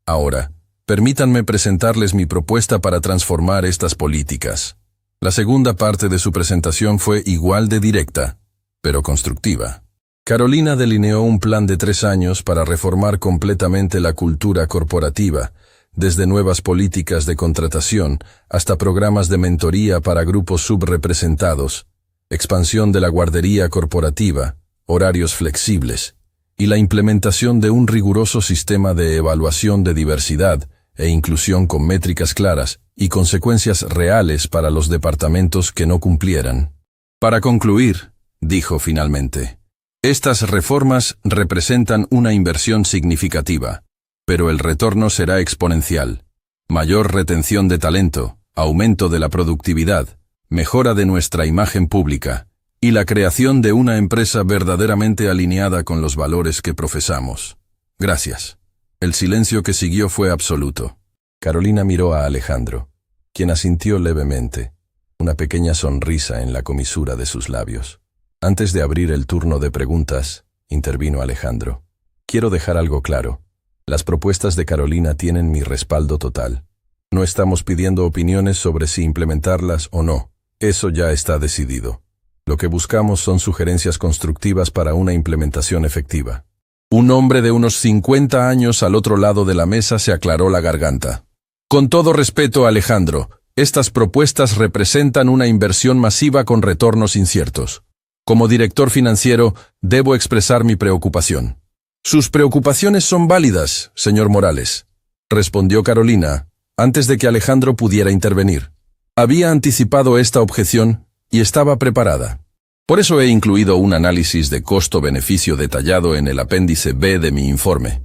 Ahora, permítanme presentarles mi propuesta para transformar estas políticas. La segunda parte de su presentación fue igual de directa, pero constructiva. Carolina delineó un plan de 3 años para reformar completamente la cultura corporativa, desde nuevas políticas de contratación hasta programas de mentoría para grupos subrepresentados, expansión de la guardería corporativa, horarios flexibles, y la implementación de un riguroso sistema de evaluación de diversidad e inclusión con métricas claras y consecuencias reales para los departamentos que no cumplieran. Para concluir, dijo finalmente, estas reformas representan una inversión significativa, pero el retorno será exponencial. Mayor retención de talento, aumento de la productividad, mejora de nuestra imagen pública y la creación de una empresa verdaderamente alineada con los valores que profesamos. Gracias. El silencio que siguió fue absoluto. Carolina miró a Alejandro, quien asintió levemente, una pequeña sonrisa en la comisura de sus labios. Antes de abrir el turno de preguntas, intervino Alejandro. Quiero dejar algo claro. Las propuestas de Carolina tienen mi respaldo total. No estamos pidiendo opiniones sobre si implementarlas o no. Eso ya está decidido. Lo que buscamos son sugerencias constructivas para una implementación efectiva. Un hombre de unos 50 años al otro lado de la mesa se aclaró la garganta. Con todo respeto, Alejandro, estas propuestas representan una inversión masiva con retornos inciertos. Como director financiero, debo expresar mi preocupación. Sus preocupaciones son válidas, señor Morales, respondió Carolina, antes de que Alejandro pudiera intervenir. Había anticipado esta objeción y estaba preparada. Por eso he incluido un análisis de costo-beneficio detallado en el apéndice B de mi informe.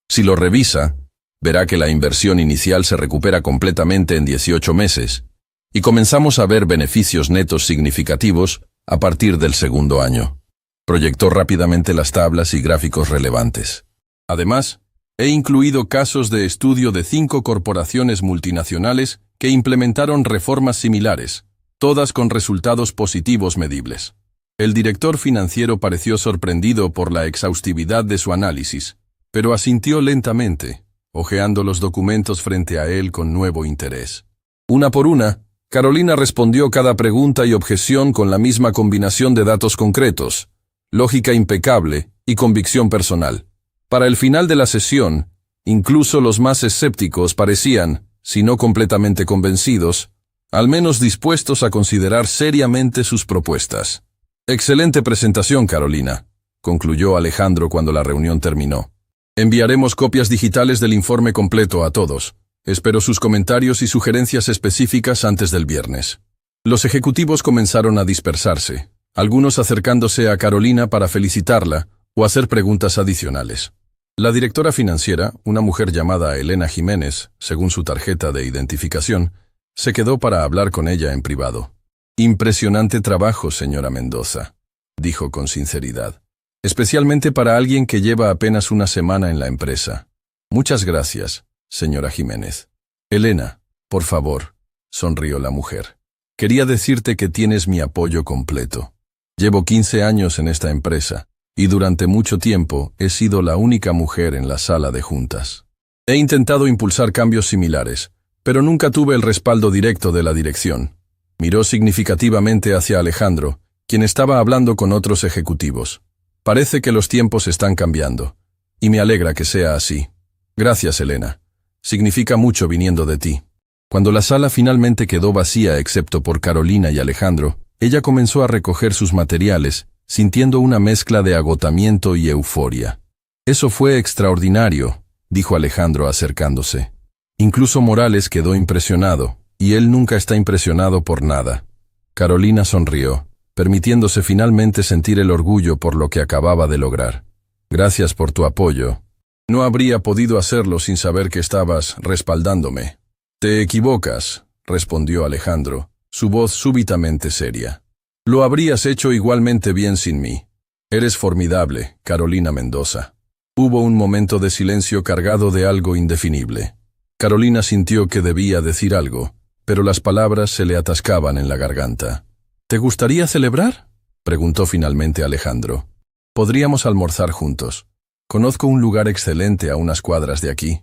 Si lo revisa, verá que la inversión inicial se recupera completamente en 18 meses y comenzamos a ver beneficios netos significativos a partir del segundo año. Proyectó rápidamente las tablas y gráficos relevantes. Además, he incluido casos de estudio de 5 corporaciones multinacionales que implementaron reformas similares, todas con resultados positivos medibles. El director financiero pareció sorprendido por la exhaustividad de su análisis, pero asintió lentamente, hojeando los documentos frente a él con nuevo interés. Una por una, Carolina respondió cada pregunta y objeción con la misma combinación de datos concretos, lógica impecable y convicción personal. Para el final de la sesión, incluso los más escépticos parecían, si no completamente convencidos, al menos dispuestos a considerar seriamente sus propuestas. Excelente presentación, Carolina, concluyó Alejandro cuando la reunión terminó. Enviaremos copias digitales del informe completo a todos. Espero sus comentarios y sugerencias específicas antes del viernes. Los ejecutivos comenzaron a dispersarse, algunos acercándose a Carolina para felicitarla o hacer preguntas adicionales. La directora financiera, una mujer llamada Elena Jiménez, según su tarjeta de identificación, se quedó para hablar con ella en privado. Impresionante trabajo, señora Mendoza, dijo con sinceridad, especialmente para alguien que lleva apenas una semana en la empresa. Muchas gracias, señora Jiménez. Elena, por favor, sonrió la mujer. Quería decirte que tienes mi apoyo completo. Llevo 15 años en esta empresa, y durante mucho tiempo he sido la única mujer en la sala de juntas. He intentado impulsar cambios similares, pero nunca tuve el respaldo directo de la dirección. Miró significativamente hacia Alejandro, quien estaba hablando con otros ejecutivos. Parece que los tiempos están cambiando, y me alegra que sea así. Gracias, Elena. Significa mucho viniendo de ti. Cuando la sala finalmente quedó vacía excepto por Carolina y Alejandro, ella comenzó a recoger sus materiales, sintiendo una mezcla de agotamiento y euforia. Eso fue extraordinario, dijo Alejandro acercándose. Incluso Morales quedó impresionado, y él nunca está impresionado por nada. Carolina sonrió, permitiéndose finalmente sentir el orgullo por lo que acababa de lograr. Gracias por tu apoyo. No habría podido hacerlo sin saber que estabas respaldándome. Te equivocas, respondió Alejandro, su voz súbitamente seria. Lo habrías hecho igualmente bien sin mí. Eres formidable, Carolina Mendoza. Hubo un momento de silencio cargado de algo indefinible. Carolina sintió que debía decir algo, pero las palabras se le atascaban en la garganta. ¿Te gustaría celebrar?, preguntó finalmente Alejandro. Podríamos almorzar juntos. Conozco un lugar excelente a unas cuadras de aquí.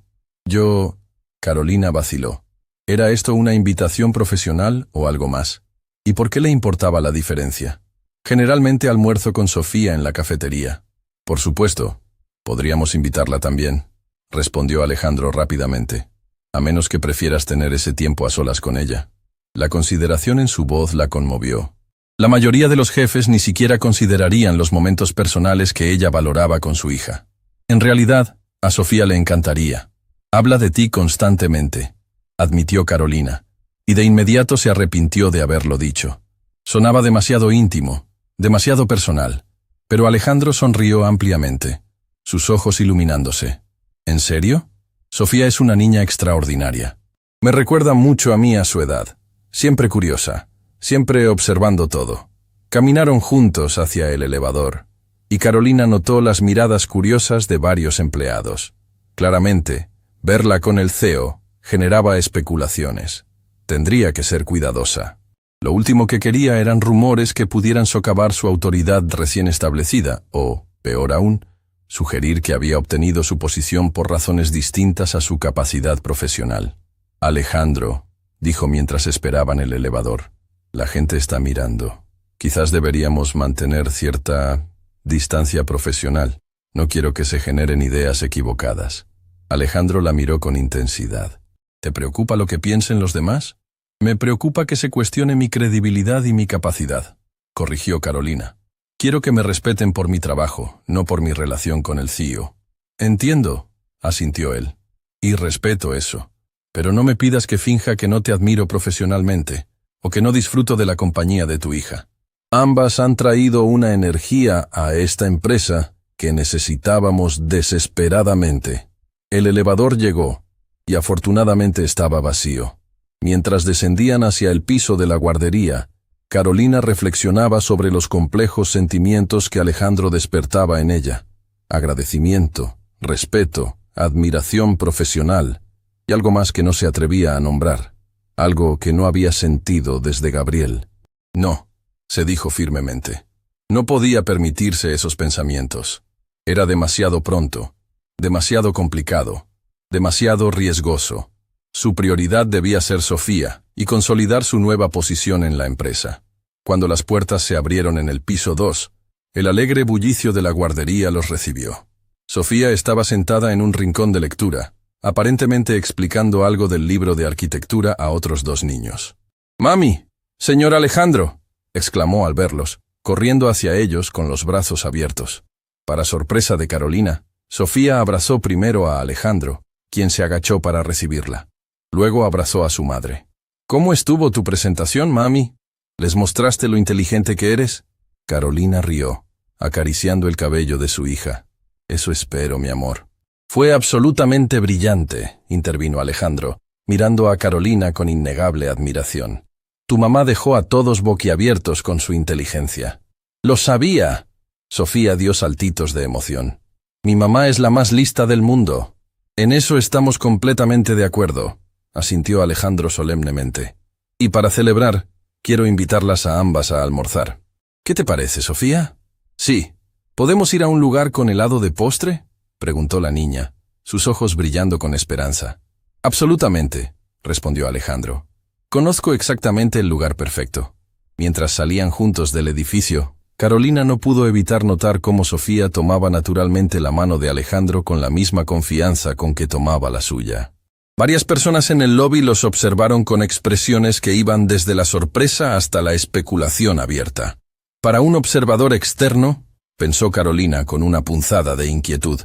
Carolina vaciló. ¿Era esto una invitación profesional o algo más? ¿Y por qué le importaba la diferencia? Generalmente almuerzo con Sofía en la cafetería. Por supuesto, podríamos invitarla también, respondió Alejandro rápidamente. A menos que prefieras tener ese tiempo a solas con ella. La consideración en su voz la conmovió. La mayoría de los jefes ni siquiera considerarían los momentos personales que ella valoraba con su hija. En realidad, a Sofía le encantaría. Habla de ti constantemente, admitió Carolina, y de inmediato se arrepintió de haberlo dicho. Sonaba demasiado íntimo, demasiado personal, pero Alejandro sonrió ampliamente, sus ojos iluminándose. ¿En serio? Sofía es una niña extraordinaria. Me recuerda mucho a mí a su edad, siempre curiosa, siempre observando todo. Caminaron juntos hacia el elevador, y Carolina notó las miradas curiosas de varios empleados. Claramente, verla con el CEO generaba especulaciones. Tendría que ser cuidadosa. Lo último que quería eran rumores que pudieran socavar su autoridad recién establecida, o, peor aún, sugerir que había obtenido su posición por razones distintas a su capacidad profesional. Alejandro, dijo mientras esperaban el elevador, la gente está mirando. Quizás deberíamos mantener cierta distancia profesional. No quiero que se generen ideas equivocadas. Alejandro la miró con intensidad. ¿Te preocupa lo que piensen los demás? Me preocupa que se cuestione mi credibilidad y mi capacidad, corrigió Carolina. Quiero que me respeten por mi trabajo, no por mi relación con el CEO. Entiendo, asintió él. Y respeto eso. Pero no me pidas que finja que no te admiro profesionalmente, o que no disfruto de la compañía de tu hija. Ambas han traído una energía a esta empresa que necesitábamos desesperadamente. El elevador llegó, y afortunadamente estaba vacío. Mientras descendían hacia el piso de la guardería, Carolina reflexionaba sobre los complejos sentimientos que Alejandro despertaba en ella. Agradecimiento, respeto, admiración profesional, y algo más que no se atrevía a nombrar. Algo que no había sentido desde Gabriel. No, se dijo firmemente. No podía permitirse esos pensamientos. Era demasiado pronto, demasiado complicado, demasiado riesgoso. Su prioridad debía ser Sofía y consolidar su nueva posición en la empresa. Cuando las puertas se abrieron en el piso 2, el alegre bullicio de la guardería los recibió. Sofía estaba sentada en un rincón de lectura, aparentemente explicando algo del libro de arquitectura a otros 2 niños. «¡Mami! ¡Señor Alejandro!», exclamó al verlos, corriendo hacia ellos con los brazos abiertos. Para sorpresa de Carolina, Sofía abrazó primero a Alejandro, quien se agachó para recibirla. Luego abrazó a su madre. «¿Cómo estuvo tu presentación, mami? ¿Les mostraste lo inteligente que eres?». Carolina rió, acariciando el cabello de su hija. «Eso espero, mi amor». «Fue absolutamente brillante», intervino Alejandro, mirando a Carolina con innegable admiración. «Tu mamá dejó a todos boquiabiertos con su inteligencia». «¡Lo sabía!». Sofía dio saltitos de emoción. «Mi mamá es la más lista del mundo». «En eso estamos completamente de acuerdo», asintió Alejandro solemnemente. «Y para celebrar, quiero invitarlas a ambas a almorzar». «¿Qué te parece, Sofía?». «Sí. ¿Podemos ir a un lugar con helado de postre?», preguntó la niña, sus ojos brillando con esperanza. «Absolutamente», respondió Alejandro. «Conozco exactamente el lugar perfecto». Mientras salían juntos del edificio, Carolina no pudo evitar notar cómo Sofía tomaba naturalmente la mano de Alejandro con la misma confianza con que tomaba la suya. Varias personas en el lobby los observaron con expresiones que iban desde la sorpresa hasta la especulación abierta. Para un observador externo, pensó Carolina con una punzada de inquietud,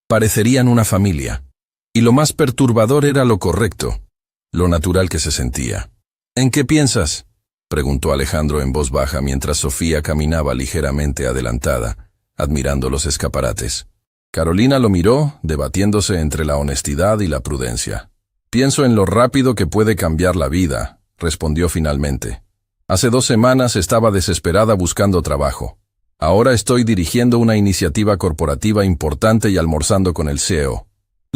parecerían una familia. Y lo más perturbador era lo correcto, lo natural que se sentía. «¿En qué piensas?», preguntó Alejandro en voz baja mientras Sofía caminaba ligeramente adelantada, admirando los escaparates. Carolina lo miró, debatiéndose entre la honestidad y la prudencia. «Pienso en lo rápido que puede cambiar la vida», respondió finalmente. «Hace 2 semanas estaba desesperada buscando trabajo. Ahora estoy dirigiendo una iniciativa corporativa importante y almorzando con el CEO.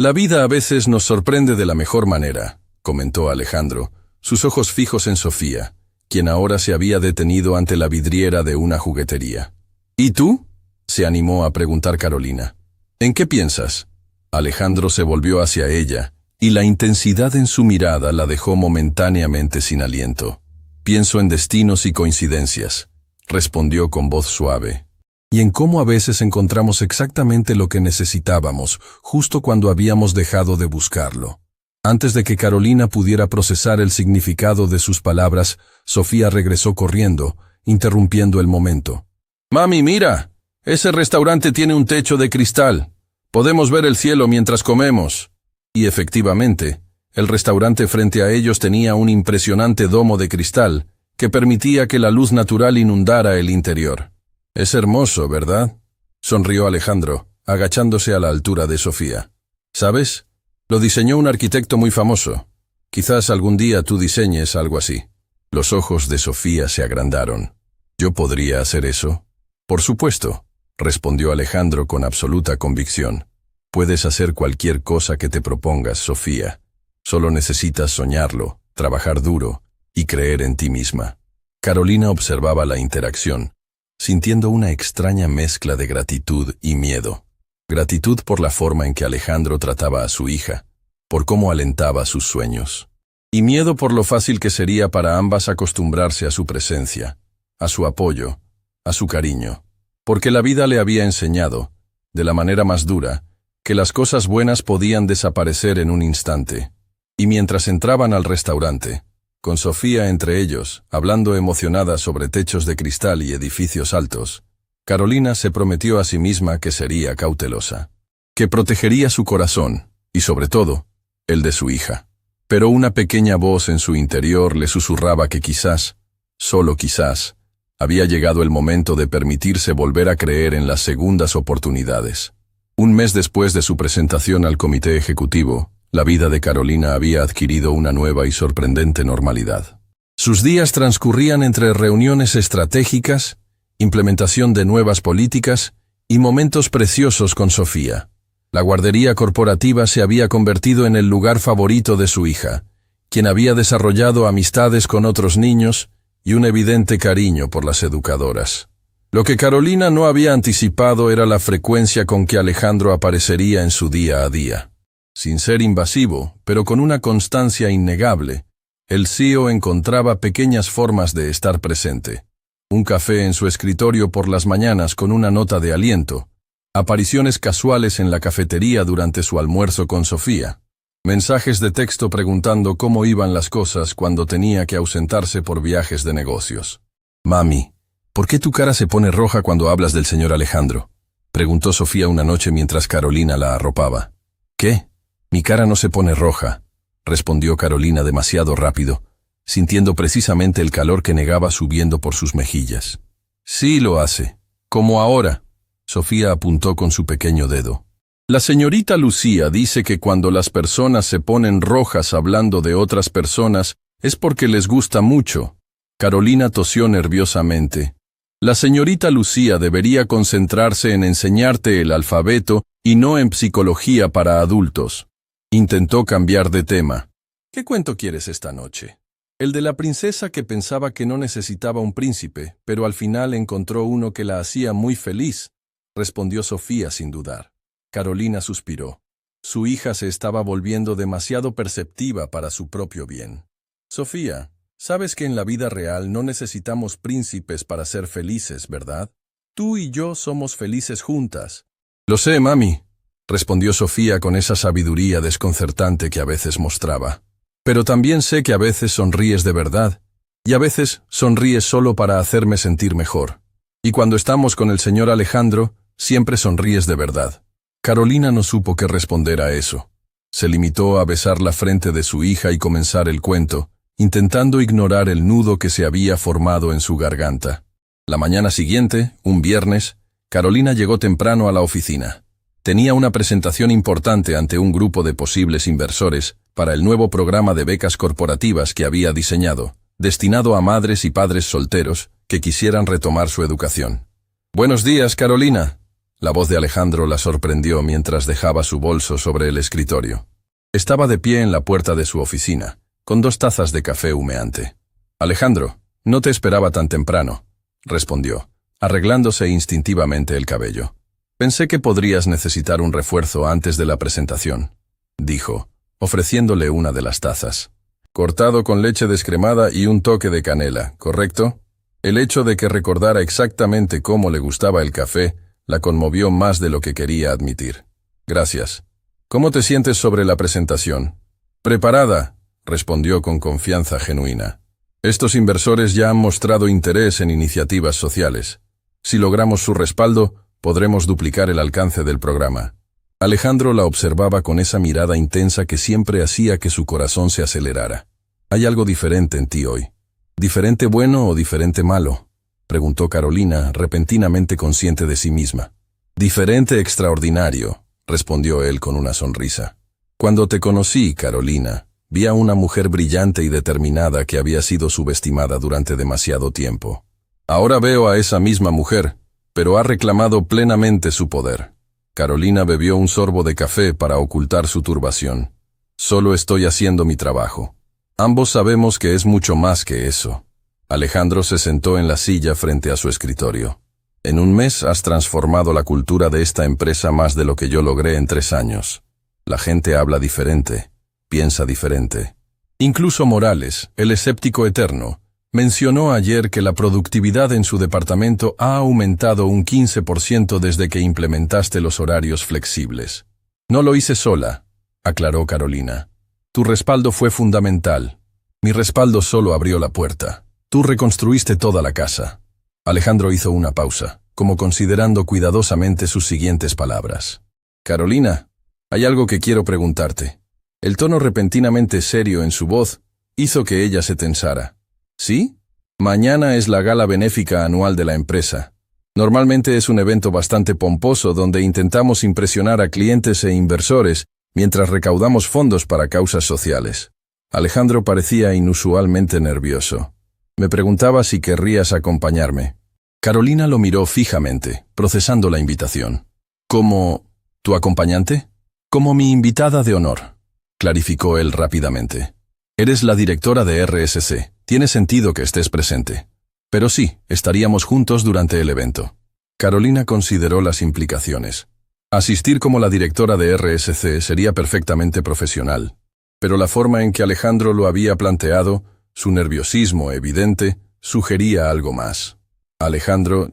La vida a veces nos sorprende de la mejor manera, comentó Alejandro, sus ojos fijos en Sofía, quien ahora se había detenido ante la vidriera de una juguetería. ¿Y tú? Se animó a preguntar Carolina. ¿En qué piensas? Alejandro se volvió hacia ella, y la intensidad en su mirada la dejó momentáneamente sin aliento. Pienso en destinos y coincidencias, respondió con voz suave. Y en cómo a veces encontramos exactamente lo que necesitábamos, justo cuando habíamos dejado de buscarlo. Antes de que Carolina pudiera procesar el significado de sus palabras, Sofía regresó corriendo, interrumpiendo el momento. «Mami, mira, ese restaurante tiene un techo de cristal. Podemos ver el cielo mientras comemos». Y efectivamente, el restaurante frente a ellos tenía un impresionante domo de cristal que permitía que la luz natural inundara el interior. «Es hermoso, ¿verdad?», sonrió Alejandro, agachándose a la altura de Sofía. «¿Sabes? Lo diseñó un arquitecto muy famoso. Quizás algún día tú diseñes algo así». Los ojos de Sofía se agrandaron. «¿Yo podría hacer eso?». «Por supuesto», respondió Alejandro con absoluta convicción. «Puedes hacer cualquier cosa que te propongas, Sofía. Solo necesitas soñarlo, trabajar duro y creer en ti misma». Carolina observaba la interacción, sintiendo una extraña mezcla de gratitud y miedo. Gratitud por la forma en que Alejandro trataba a su hija, por cómo alentaba sus sueños. Y miedo por lo fácil que sería para ambas acostumbrarse a su presencia, a su apoyo, a su cariño. Porque la vida le había enseñado, de la manera más dura, que las cosas buenas podían desaparecer en un instante. Y mientras entraban al restaurante, con Sofía entre ellos, hablando emocionada sobre techos de cristal y edificios altos, Carolina se prometió a sí misma que sería cautelosa, que protegería su corazón, y sobre todo, el de su hija. Pero una pequeña voz en su interior le susurraba que quizás, solo quizás, había llegado el momento de permitirse volver a creer en las segundas oportunidades. Un mes después de su presentación al comité ejecutivo, la vida de Carolina había adquirido una nueva y sorprendente normalidad. Sus días transcurrían entre reuniones estratégicas, implementación de nuevas políticas y momentos preciosos con Sofía. La guardería corporativa se había convertido en el lugar favorito de su hija, quien había desarrollado amistades con otros niños y un evidente cariño por las educadoras. Lo que Carolina no había anticipado era la frecuencia con que Alejandro aparecería en su día a día. Sin ser invasivo, pero con una constancia innegable, el CEO encontraba pequeñas formas de estar presente. Un café en su escritorio por las mañanas con una nota de aliento, apariciones casuales en la cafetería durante su almuerzo con Sofía, mensajes de texto preguntando cómo iban las cosas cuando tenía que ausentarse por viajes de negocios. «Mami, ¿por qué tu cara se pone roja cuando hablas del señor Alejandro?», preguntó Sofía una noche mientras Carolina la arropaba. «¿Qué? Mi cara no se pone roja», respondió Carolina demasiado rápido, sintiendo precisamente el calor que negaba subiendo por sus mejillas. «Sí lo hace, como ahora», Sofía apuntó con su pequeño dedo. «La señorita Lucía dice que cuando las personas se ponen rojas hablando de otras personas es porque les gusta mucho». Carolina tosió nerviosamente. «La señorita Lucía debería concentrarse en enseñarte el alfabeto y no en psicología para adultos». Intentó cambiar de tema. «¿Qué cuento quieres esta noche?». «El de la princesa que pensaba que no necesitaba un príncipe, pero al final encontró uno que la hacía muy feliz», respondió Sofía sin dudar. Carolina suspiró. Su hija se estaba volviendo demasiado perceptiva para su propio bien. «Sofía, sabes que en la vida real no necesitamos príncipes para ser felices, ¿verdad? Tú y yo somos felices juntas». «Lo sé, mami», respondió Sofía con esa sabiduría desconcertante que a veces mostraba. «Pero también sé que a veces sonríes de verdad, y a veces sonríes solo para hacerme sentir mejor. Y cuando estamos con el señor Alejandro, siempre sonríes de verdad». Carolina no supo qué responder a eso. Se limitó a besar la frente de su hija y comenzar el cuento, intentando ignorar el nudo que se había formado en su garganta. La mañana siguiente, un viernes, Carolina llegó temprano a la oficina. Tenía una presentación importante ante un grupo de posibles inversores para el nuevo programa de becas corporativas que había diseñado, destinado a madres y padres solteros que quisieran retomar su educación. «Buenos días, Carolina», La voz de Alejandro la sorprendió mientras dejaba su bolso sobre el escritorio. Estaba de pie en la puerta de su oficina, con 2 tazas de café humeante. «Alejandro, no te esperaba tan temprano», respondió, arreglándose instintivamente el cabello. «Pensé que podrías necesitar un refuerzo antes de la presentación», dijo, ofreciéndole una de las tazas. «Cortado con leche descremada y un toque de canela, ¿correcto?» El hecho de que recordara exactamente cómo le gustaba el café la conmovió más de lo que quería admitir. «Gracias. ¿Cómo te sientes sobre la presentación?» «Preparada», respondió con confianza genuina. «Estos inversores ya han mostrado interés en iniciativas sociales. Si logramos su respaldo, podremos duplicar el alcance del programa». Alejandro la observaba con esa mirada intensa que siempre hacía que su corazón se acelerara. «Hay algo diferente en ti hoy». «¿Diferente bueno o diferente malo?», preguntó Carolina, repentinamente consciente de sí misma. «Diferente extraordinario», respondió él con una sonrisa. «Cuando te conocí, Carolina, vi a una mujer brillante y determinada que había sido subestimada durante demasiado tiempo. Ahora veo a esa misma mujer, pero ha reclamado plenamente su poder». Carolina bebió un sorbo de café para ocultar su turbación. «Solo estoy haciendo mi trabajo. Ambos sabemos que es mucho más que eso». Alejandro se sentó en la silla frente a su escritorio. «En un mes has transformado la cultura de esta empresa más de lo que yo logré en 3 años. La gente habla diferente, piensa diferente. Incluso Morales, el escéptico eterno, mencionó ayer que la productividad en su departamento ha aumentado un 15% desde que implementaste los horarios flexibles. No lo hice sola», aclaró Carolina. «Tu respaldo fue fundamental. Mi respaldo solo abrió la puerta. Tú reconstruiste toda la casa». Alejandro hizo una pausa, como considerando cuidadosamente sus siguientes palabras. «Carolina, hay algo que quiero preguntarte». El tono repentinamente serio en su voz hizo que ella se tensara. «¿Sí? Mañana es la gala benéfica anual de la empresa. Normalmente es un evento bastante pomposo donde intentamos impresionar a clientes e inversores mientras recaudamos fondos para causas sociales». Alejandro parecía inusualmente nervioso. «Me preguntaba si querrías acompañarme». Carolina lo miró fijamente, procesando la invitación. «¿Como tu acompañante?» «Como mi invitada de honor», clarificó él rápidamente. «Eres la directora de RSC. Tiene sentido que estés presente. Pero sí, estaríamos juntos durante el evento». Carolina consideró las implicaciones. Asistir como la directora de RSC sería perfectamente profesional, pero la forma en que Alejandro lo había planteado, su nerviosismo evidente, sugería algo más. «Alejandro,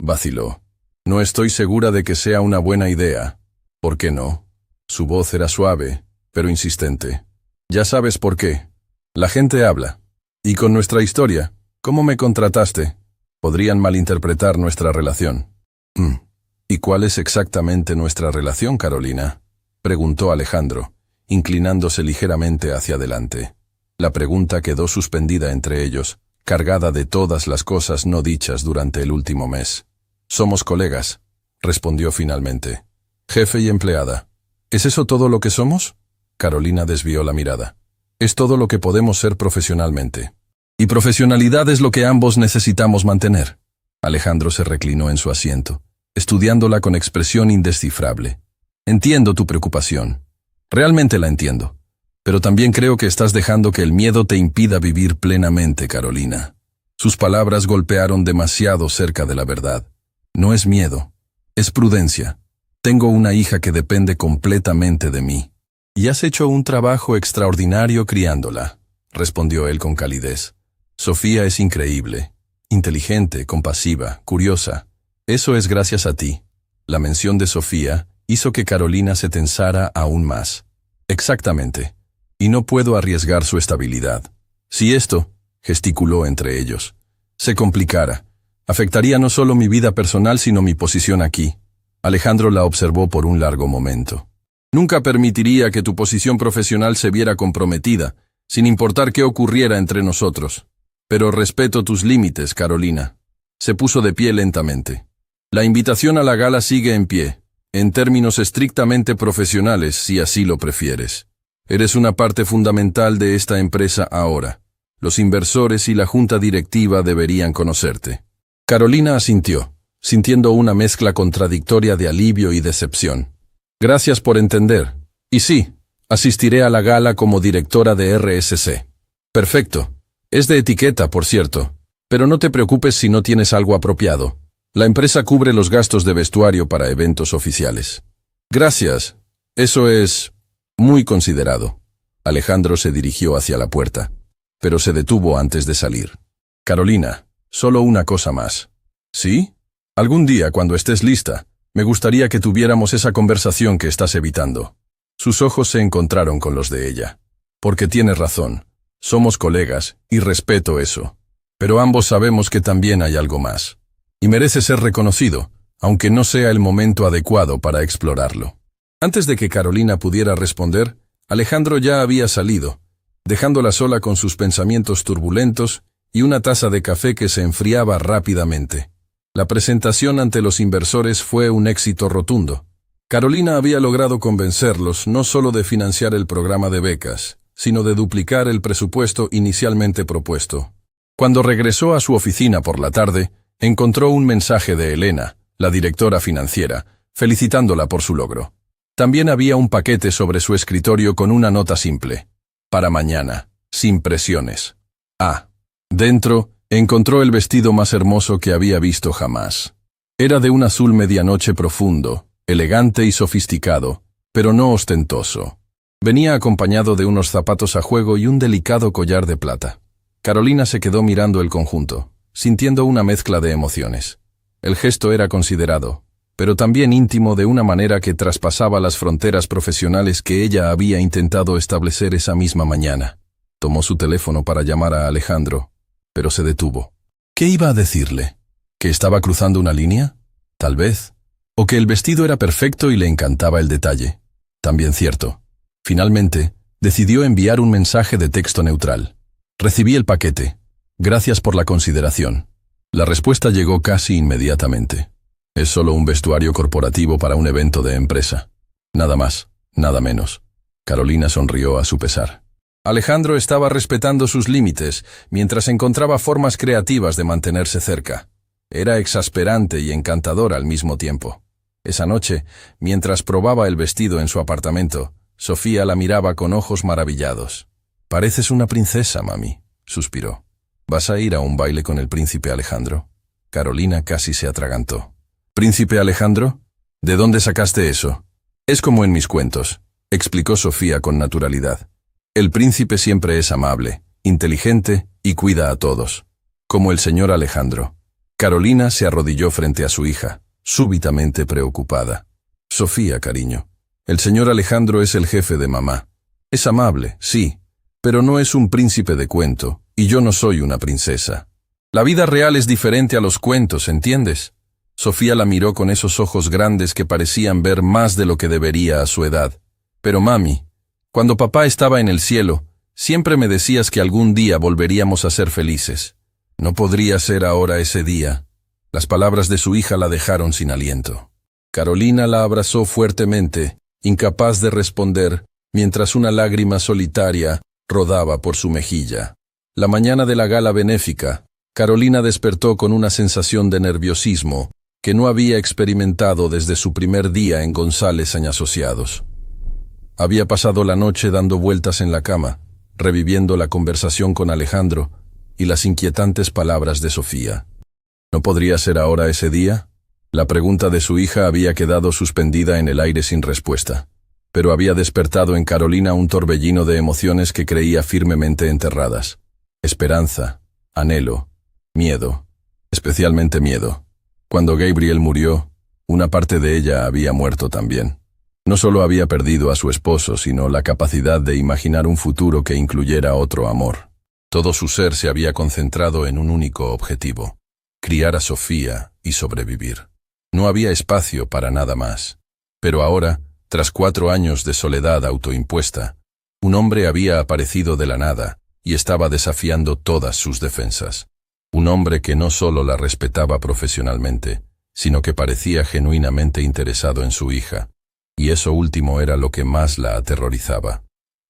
vaciló. «No estoy segura de que sea una buena idea». «¿Por qué no?». Su voz era suave, pero insistente. «Ya sabes por qué. La gente habla. Y con nuestra historia, ¿cómo me contrataste? Podrían malinterpretar nuestra relación». «¿Y cuál es exactamente nuestra relación, Carolina?», preguntó Alejandro, inclinándose ligeramente hacia adelante. La pregunta quedó suspendida entre ellos, cargada de todas las cosas no dichas durante el último mes. «Somos colegas», respondió finalmente. «Jefe y empleada». «¿Es eso todo lo que somos?». Carolina desvió la mirada. «Es todo lo que podemos ser profesionalmente. Y profesionalidad es lo que ambos necesitamos mantener». Alejandro se reclinó en su asiento, estudiándola con expresión indescifrable. «Entiendo tu preocupación. Realmente la entiendo. Pero también creo que estás dejando que el miedo te impida vivir plenamente, Carolina». Sus palabras golpearon demasiado cerca de la verdad. «No es miedo, es prudencia. Tengo una hija que depende completamente de mí». «Y has hecho un trabajo extraordinario criándola», respondió él con calidez. «Sofía es increíble, inteligente, compasiva, curiosa. Eso es gracias a ti». La mención de Sofía hizo que Carolina se tensara aún más. «Exactamente. Y no puedo arriesgar su estabilidad. Si esto», gesticuló entre ellos, «se complicara, afectaría no solo mi vida personal sino mi posición aquí». Alejandro la observó por un largo momento. «Nunca permitiría que tu posición profesional se viera comprometida, sin importar qué ocurriera entre nosotros. Pero respeto tus límites, Carolina». Se puso de pie lentamente. «La invitación a la gala sigue en pie, en términos estrictamente profesionales, si así lo prefieres. Eres una parte fundamental de esta empresa ahora. Los inversores y la junta directiva deberían conocerte». Carolina asintió, sintiendo una mezcla contradictoria de alivio y decepción. Gracias por entender. Y sí, asistiré a la gala como directora de RSC. Perfecto. Es de etiqueta, por cierto. Pero no te preocupes si no tienes algo apropiado. La empresa cubre los gastos de vestuario para eventos oficiales. Gracias. Eso es muy considerado. Alejandro se dirigió hacia la puerta, pero se detuvo antes de salir. Carolina, solo una cosa más. ¿Sí? Algún día, cuando estés lista, me gustaría que tuviéramos esa conversación que estás evitando. Sus ojos se encontraron con los de ella. Porque tienes razón. Somos colegas, y respeto eso. Pero ambos sabemos que también hay algo más. Y merece ser reconocido, aunque no sea el momento adecuado para explorarlo. Antes de que Carolina pudiera responder, Alejandro ya había salido, dejándola sola con sus pensamientos turbulentos y una taza de café que se enfriaba rápidamente. La presentación ante los inversores fue un éxito rotundo. Carolina había logrado convencerlos no solo de financiar el programa de becas, sino de duplicar el presupuesto inicialmente propuesto. Cuando regresó a su oficina por la tarde, encontró un mensaje de Elena, la directora financiera, felicitándola por su logro. También había un paquete sobre su escritorio con una nota simple. Para mañana, sin presiones. Dentro, encontró el vestido más hermoso que había visto jamás. Era de un azul medianoche profundo, elegante y sofisticado, pero no ostentoso. Venía acompañado de unos zapatos a juego y un delicado collar de plata. Carolina se quedó mirando el conjunto, sintiendo una mezcla de emociones. El gesto era considerado, pero también íntimo de una manera que traspasaba las fronteras profesionales que ella había intentado establecer esa misma mañana. Tomó su teléfono para llamar a Alejandro, pero se detuvo. ¿Qué iba a decirle? ¿Que estaba cruzando una línea? Tal vez. ¿O que el vestido era perfecto y le encantaba el detalle? También cierto. Finalmente, decidió enviar un mensaje de texto neutral. Recibí el paquete. Gracias por la consideración. La respuesta llegó casi inmediatamente. Es solo un vestuario corporativo para un evento de empresa. Nada más, nada menos. Carolina sonrió a su pesar. Alejandro estaba respetando sus límites, mientras encontraba formas creativas de mantenerse cerca. Era exasperante y encantador al mismo tiempo. Esa noche, mientras probaba el vestido en su apartamento, Sofía la miraba con ojos maravillados. «Pareces una princesa, mami», suspiró. «¿Vas a ir a un baile con el príncipe Alejandro?» Carolina casi se atragantó. «¿Príncipe Alejandro? ¿De dónde sacaste eso?» «Es como en mis cuentos», explicó Sofía con naturalidad. «El príncipe siempre es amable, inteligente y cuida a todos. Como el señor Alejandro». Carolina se arrodilló frente a su hija, súbitamente preocupada. «Sofía, cariño, el señor Alejandro es el jefe de mamá. Es amable, sí, pero no es un príncipe de cuento, y yo no soy una princesa. La vida real es diferente a los cuentos, ¿entiendes?» Sofía la miró con esos ojos grandes que parecían ver más de lo que debería a su edad. «Pero mami, cuando papá estaba en el cielo, siempre me decías que algún día volveríamos a ser felices. ¿No podría ser ahora ese día?» Las palabras de su hija la dejaron sin aliento. Carolina la abrazó fuertemente, incapaz de responder, mientras una lágrima solitaria rodaba por su mejilla. La mañana de la gala benéfica, Carolina despertó con una sensación de nerviosismo que no había experimentado desde su primer día en González & Asociados. Había pasado la noche dando vueltas en la cama, reviviendo la conversación con Alejandro y las inquietantes palabras de Sofía. ¿No podría ser ahora ese día? La pregunta de su hija había quedado suspendida en el aire sin respuesta, pero había despertado en Carolina un torbellino de emociones que creía firmemente enterradas. Esperanza, anhelo, miedo, especialmente miedo. Cuando Gabriel murió, una parte de ella había muerto también. No solo había perdido a su esposo, sino la capacidad de imaginar un futuro que incluyera otro amor. Todo su ser se había concentrado en un único objetivo: criar a Sofía y sobrevivir. No había espacio para nada más. Pero ahora, tras 4 años de soledad autoimpuesta, un hombre había aparecido de la nada y estaba desafiando todas sus defensas. Un hombre que no solo la respetaba profesionalmente, sino que parecía genuinamente interesado en su hija. Y eso último era lo que más la aterrorizaba.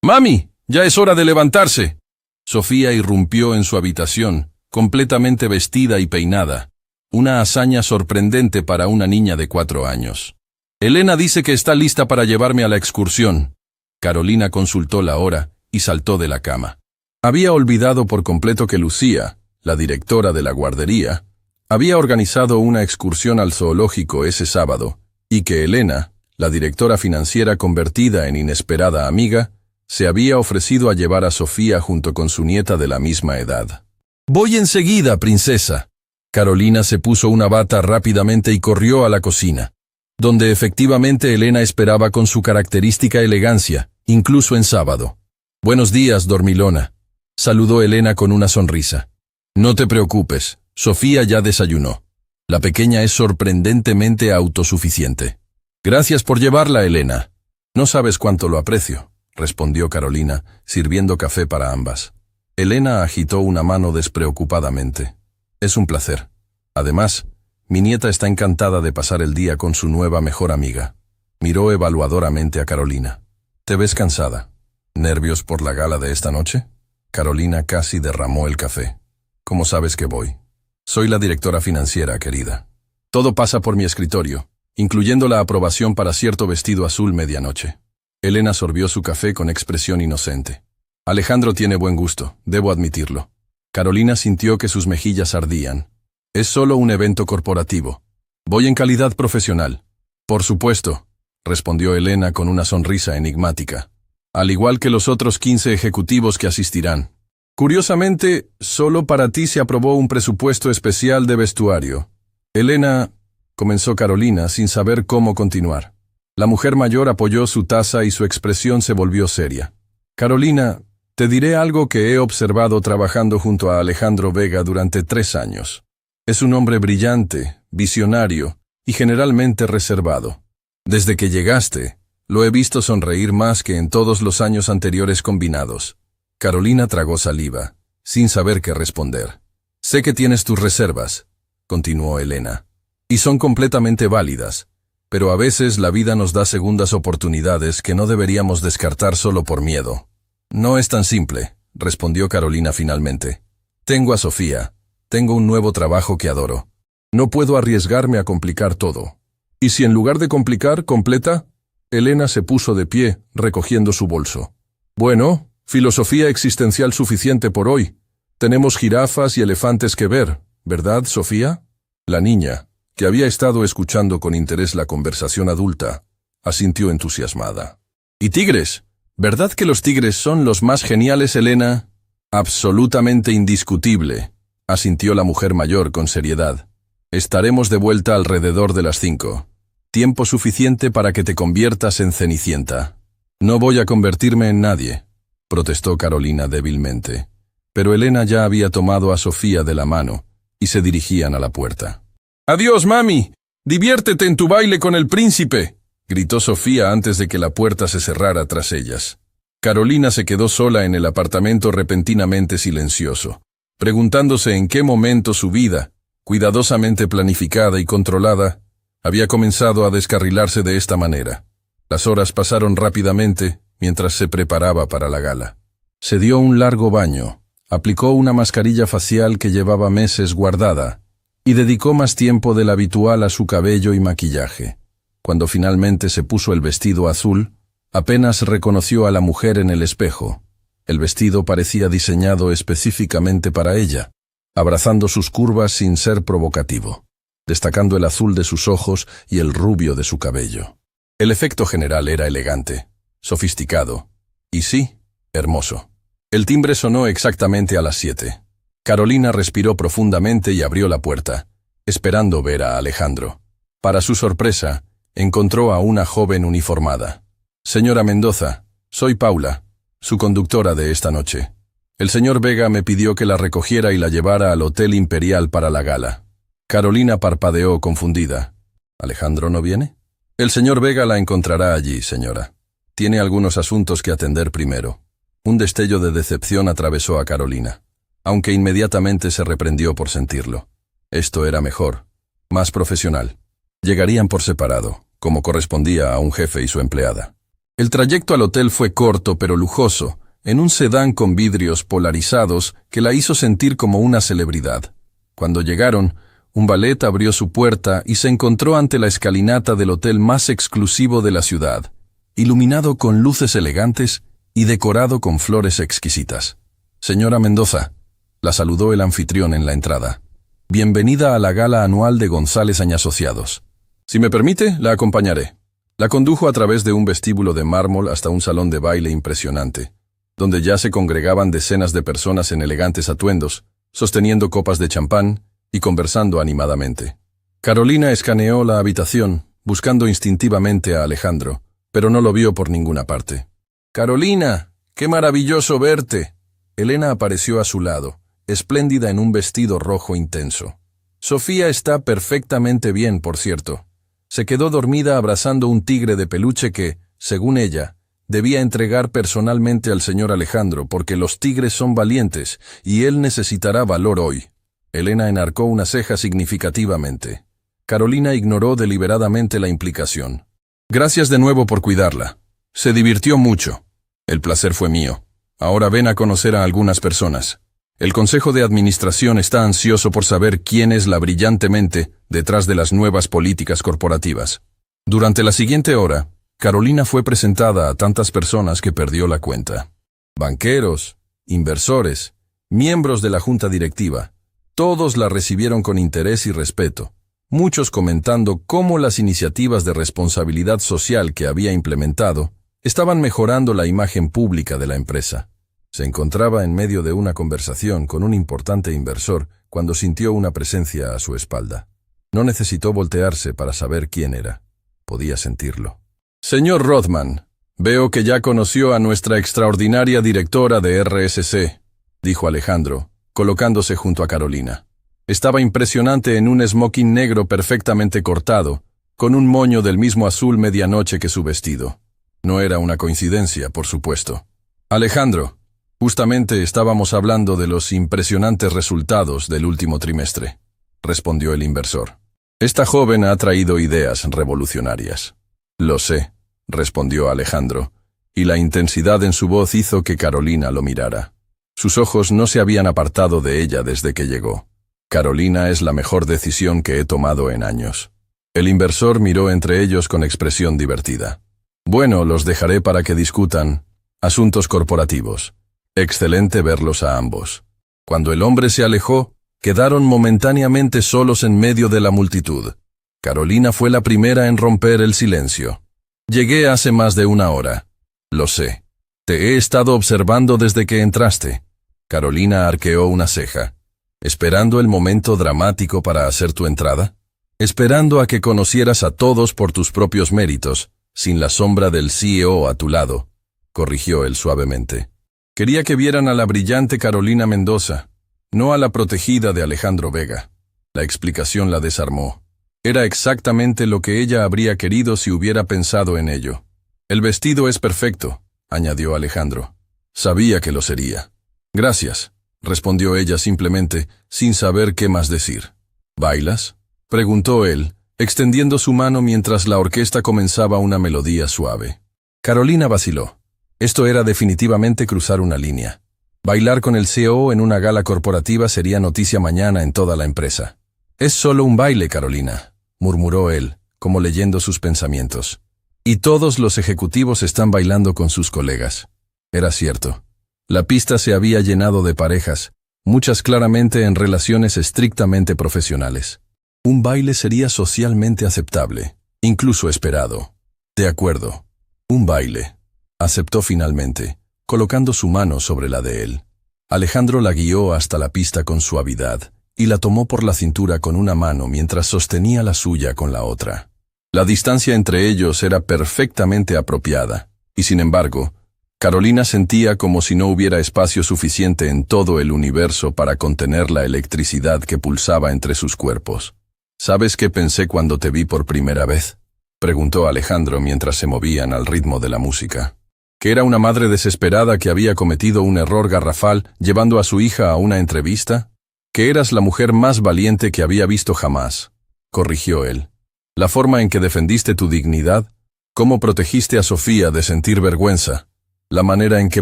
«¡Mami! ¡Ya es hora de levantarse!» Sofía irrumpió en su habitación, completamente vestida y peinada. Una hazaña sorprendente para una niña de 4 años. Elena dice que está lista para llevarme a la excursión. Carolina consultó la hora y saltó de la cama. Había olvidado por completo que Lucía, la directora de la guardería, había organizado una excursión al zoológico ese sábado, y que Elena, la directora financiera convertida en inesperada amiga, se había ofrecido a llevar a Sofía junto con su nieta de la misma edad. «Voy enseguida, princesa». Carolina se puso una bata rápidamente y corrió a la cocina, donde efectivamente Elena esperaba con su característica elegancia, incluso en sábado. «Buenos días, dormilona», saludó Elena con una sonrisa. «No te preocupes, Sofía ya desayunó. La pequeña es sorprendentemente autosuficiente». «Gracias por llevarla, Elena. No sabes cuánto lo aprecio», respondió Carolina, sirviendo café para ambas. Elena agitó una mano despreocupadamente. «Es un placer. Además, mi nieta está encantada de pasar el día con su nueva mejor amiga». Miró evaluadoramente a Carolina. «¿Te ves cansada? ¿Nervios por la gala de esta noche?» Carolina casi derramó el café. «¿Cómo sabes que voy?» «Soy la directora financiera, querida. Todo pasa por mi escritorio, incluyendo la aprobación para cierto vestido azul medianoche». Elena sorbió su café con expresión inocente. «Alejandro tiene buen gusto, debo admitirlo». Carolina sintió que sus mejillas ardían. «Es solo un evento corporativo. Voy en calidad profesional». «Por supuesto», respondió Elena con una sonrisa enigmática. «Al igual que los otros 15 ejecutivos que asistirán. Curiosamente, solo para ti se aprobó un presupuesto especial de vestuario». «Elena», comenzó Carolina sin saber cómo continuar. La mujer mayor apoyó su taza y su expresión se volvió seria. «Carolina, te diré algo que he observado trabajando junto a Alejandro Vega durante 3 años. Es un hombre brillante, visionario y generalmente reservado. Desde que llegaste, lo he visto sonreír más que en todos los años anteriores combinados». Carolina tragó saliva, sin saber qué responder. «Sé que tienes tus reservas», continuó Elena, «y son completamente válidas, pero a veces la vida nos da segundas oportunidades que no deberíamos descartar solo por miedo». «No es tan simple», respondió Carolina finalmente. «Tengo a Sofía, tengo un nuevo trabajo que adoro. No puedo arriesgarme a complicar todo». «¿Y si en lugar de complicar, completa?» Elena se puso de pie, recogiendo su bolso. «Bueno, filosofía existencial suficiente por hoy. Tenemos jirafas y elefantes que ver, ¿verdad, Sofía?» La niña, que había estado escuchando con interés la conversación adulta, asintió entusiasmada. «¿Y tigres? ¿Verdad que los tigres son los más geniales, Elena?» «Absolutamente indiscutible», asintió la mujer mayor con seriedad. «Estaremos de vuelta alrededor de las 5. Tiempo suficiente para que te conviertas en Cenicienta». «No voy a convertirme en nadie», protestó Carolina débilmente. Pero Elena ya había tomado a Sofía de la mano y se dirigían a la puerta. «Adiós, mami. Diviértete en tu baile con el príncipe», gritó Sofía antes de que la puerta se cerrara tras ellas. Carolina se quedó sola en el apartamento repentinamente silencioso, preguntándose en qué momento su vida, cuidadosamente planificada y controlada, había comenzado a descarrilarse de esta manera. Las horas pasaron rápidamente mientras se preparaba para la gala. Se dio un largo baño, aplicó una mascarilla facial que llevaba meses guardada y dedicó más tiempo del habitual a su cabello y maquillaje. Cuando finalmente se puso el vestido azul, apenas reconoció a la mujer en el espejo. El vestido parecía diseñado específicamente para ella, abrazando sus curvas sin ser provocativo, destacando el azul de sus ojos y el rubio de su cabello. El efecto general era elegante, sofisticado y sí, hermoso. El timbre sonó exactamente a las 7. Carolina respiró profundamente y abrió la puerta, esperando ver a Alejandro. Para su sorpresa, encontró a una joven uniformada. «Señora Mendoza, soy Paula, su conductora de esta noche. El señor Vega me pidió que la recogiera y la llevara al Hotel Imperial para la gala». Carolina parpadeó confundida. «¿Alejandro no viene?» «El señor Vega la encontrará allí, señora. Tiene algunos asuntos que atender primero». Un destello de decepción atravesó a Carolina, aunque inmediatamente se reprendió por sentirlo. Esto era mejor, más profesional. Llegarían por separado, como correspondía a un jefe y su empleada. El trayecto al hotel fue corto pero lujoso, en un sedán con vidrios polarizados que la hizo sentir como una celebridad. Cuando llegaron, un valet abrió su puerta y se encontró ante la escalinata del hotel más exclusivo de la ciudad, iluminado con luces elegantes y decorado con flores exquisitas. «Señora Mendoza», la saludó el anfitrión en la entrada. «Bienvenida a la gala anual de González & Asociados. Si me permite, la acompañaré». La condujo a través de un vestíbulo de mármol hasta un salón de baile impresionante, donde ya se congregaban decenas de personas en elegantes atuendos, sosteniendo copas de champán y conversando animadamente. Carolina escaneó la habitación, buscando instintivamente a Alejandro, pero no lo vio por ninguna parte. «Carolina, qué maravilloso verte». Elena apareció a su lado, espléndida en un vestido rojo intenso. «Sofía está perfectamente bien, por cierto. Se quedó dormida abrazando un tigre de peluche que, según ella, debía entregar personalmente al señor Alejandro porque los tigres son valientes y él necesitará valor hoy». Elena enarcó una ceja significativamente. Carolina ignoró deliberadamente la implicación. «Gracias de nuevo por cuidarla. Se divirtió mucho. El placer fue mío. Ahora ven a conocer a algunas personas. El Consejo de Administración está ansioso por saber quién es la brillantemente detrás de las nuevas políticas corporativas». Durante la siguiente hora, Carolina fue presentada a tantas personas que perdió la cuenta. Banqueros, inversores, miembros de la junta directiva, todos la recibieron con interés y respeto, muchos comentando cómo las iniciativas de responsabilidad social que había implementado estaban mejorando la imagen pública de la empresa. Se encontraba en medio de una conversación con un importante inversor cuando sintió una presencia a su espalda. No necesitó voltearse para saber quién era. Podía sentirlo. «Señor Rothman, veo que ya conoció a nuestra extraordinaria directora de RSC», dijo Alejandro, colocándose junto a Carolina. Estaba impresionante en un smoking negro perfectamente cortado, con un moño del mismo azul medianoche que su vestido. No era una coincidencia, por supuesto. «Alejandro, justamente estábamos hablando de los impresionantes resultados del último trimestre», respondió el inversor. «Esta joven ha traído ideas revolucionarias». «Lo sé», respondió Alejandro, y la intensidad en su voz hizo que Carolina lo mirara. Sus ojos no se habían apartado de ella desde que llegó. «Carolina es la mejor decisión que he tomado en años». El inversor miró entre ellos con expresión divertida. «Bueno, los dejaré para que discutan asuntos corporativos. Excelente verlos a ambos». Cuando el hombre se alejó, quedaron momentáneamente solos en medio de la multitud. Carolina fue la primera en romper el silencio. «Llegué hace más de una hora». «Lo sé. Te he estado observando desde que entraste». Carolina arqueó una ceja. «¿Esperando el momento dramático para hacer tu entrada? Esperando a que conocieras a todos por tus propios méritos, sin la sombra del CEO a tu lado», corrigió él suavemente. «Quería que vieran a la brillante Carolina Mendoza, no a la protegida de Alejandro Vega». La explicación la desarmó. Era exactamente lo que ella habría querido si hubiera pensado en ello. «El vestido es perfecto», añadió Alejandro. «Sabía que lo sería». «Gracias», respondió ella simplemente, sin saber qué más decir. «¿Bailas?», preguntó él, extendiendo su mano mientras la orquesta comenzaba una melodía suave. Carolina vaciló. Esto era definitivamente cruzar una línea. Bailar con el CEO en una gala corporativa sería noticia mañana en toda la empresa. «Es solo un baile, Carolina», murmuró él, como leyendo sus pensamientos. «Y todos los ejecutivos están bailando con sus colegas». Era cierto. La pista se había llenado de parejas, muchas claramente en relaciones estrictamente profesionales. Un baile sería socialmente aceptable, incluso esperado. «De acuerdo. Un baile», aceptó finalmente, colocando su mano sobre la de él. Alejandro la guió hasta la pista con suavidad y la tomó por la cintura con una mano mientras sostenía la suya con la otra. La distancia entre ellos era perfectamente apropiada, y sin embargo, Carolina sentía como si no hubiera espacio suficiente en todo el universo para contener la electricidad que pulsaba entre sus cuerpos. «¿Sabes qué pensé cuando te vi por primera vez?», preguntó Alejandro mientras se movían al ritmo de la música. «Que era una madre desesperada que había cometido un error garrafal llevando a su hija a una entrevista? Que eras la mujer más valiente que había visto jamás», corrigió él. «La forma en que defendiste tu dignidad, cómo protegiste a Sofía de sentir vergüenza, la manera en que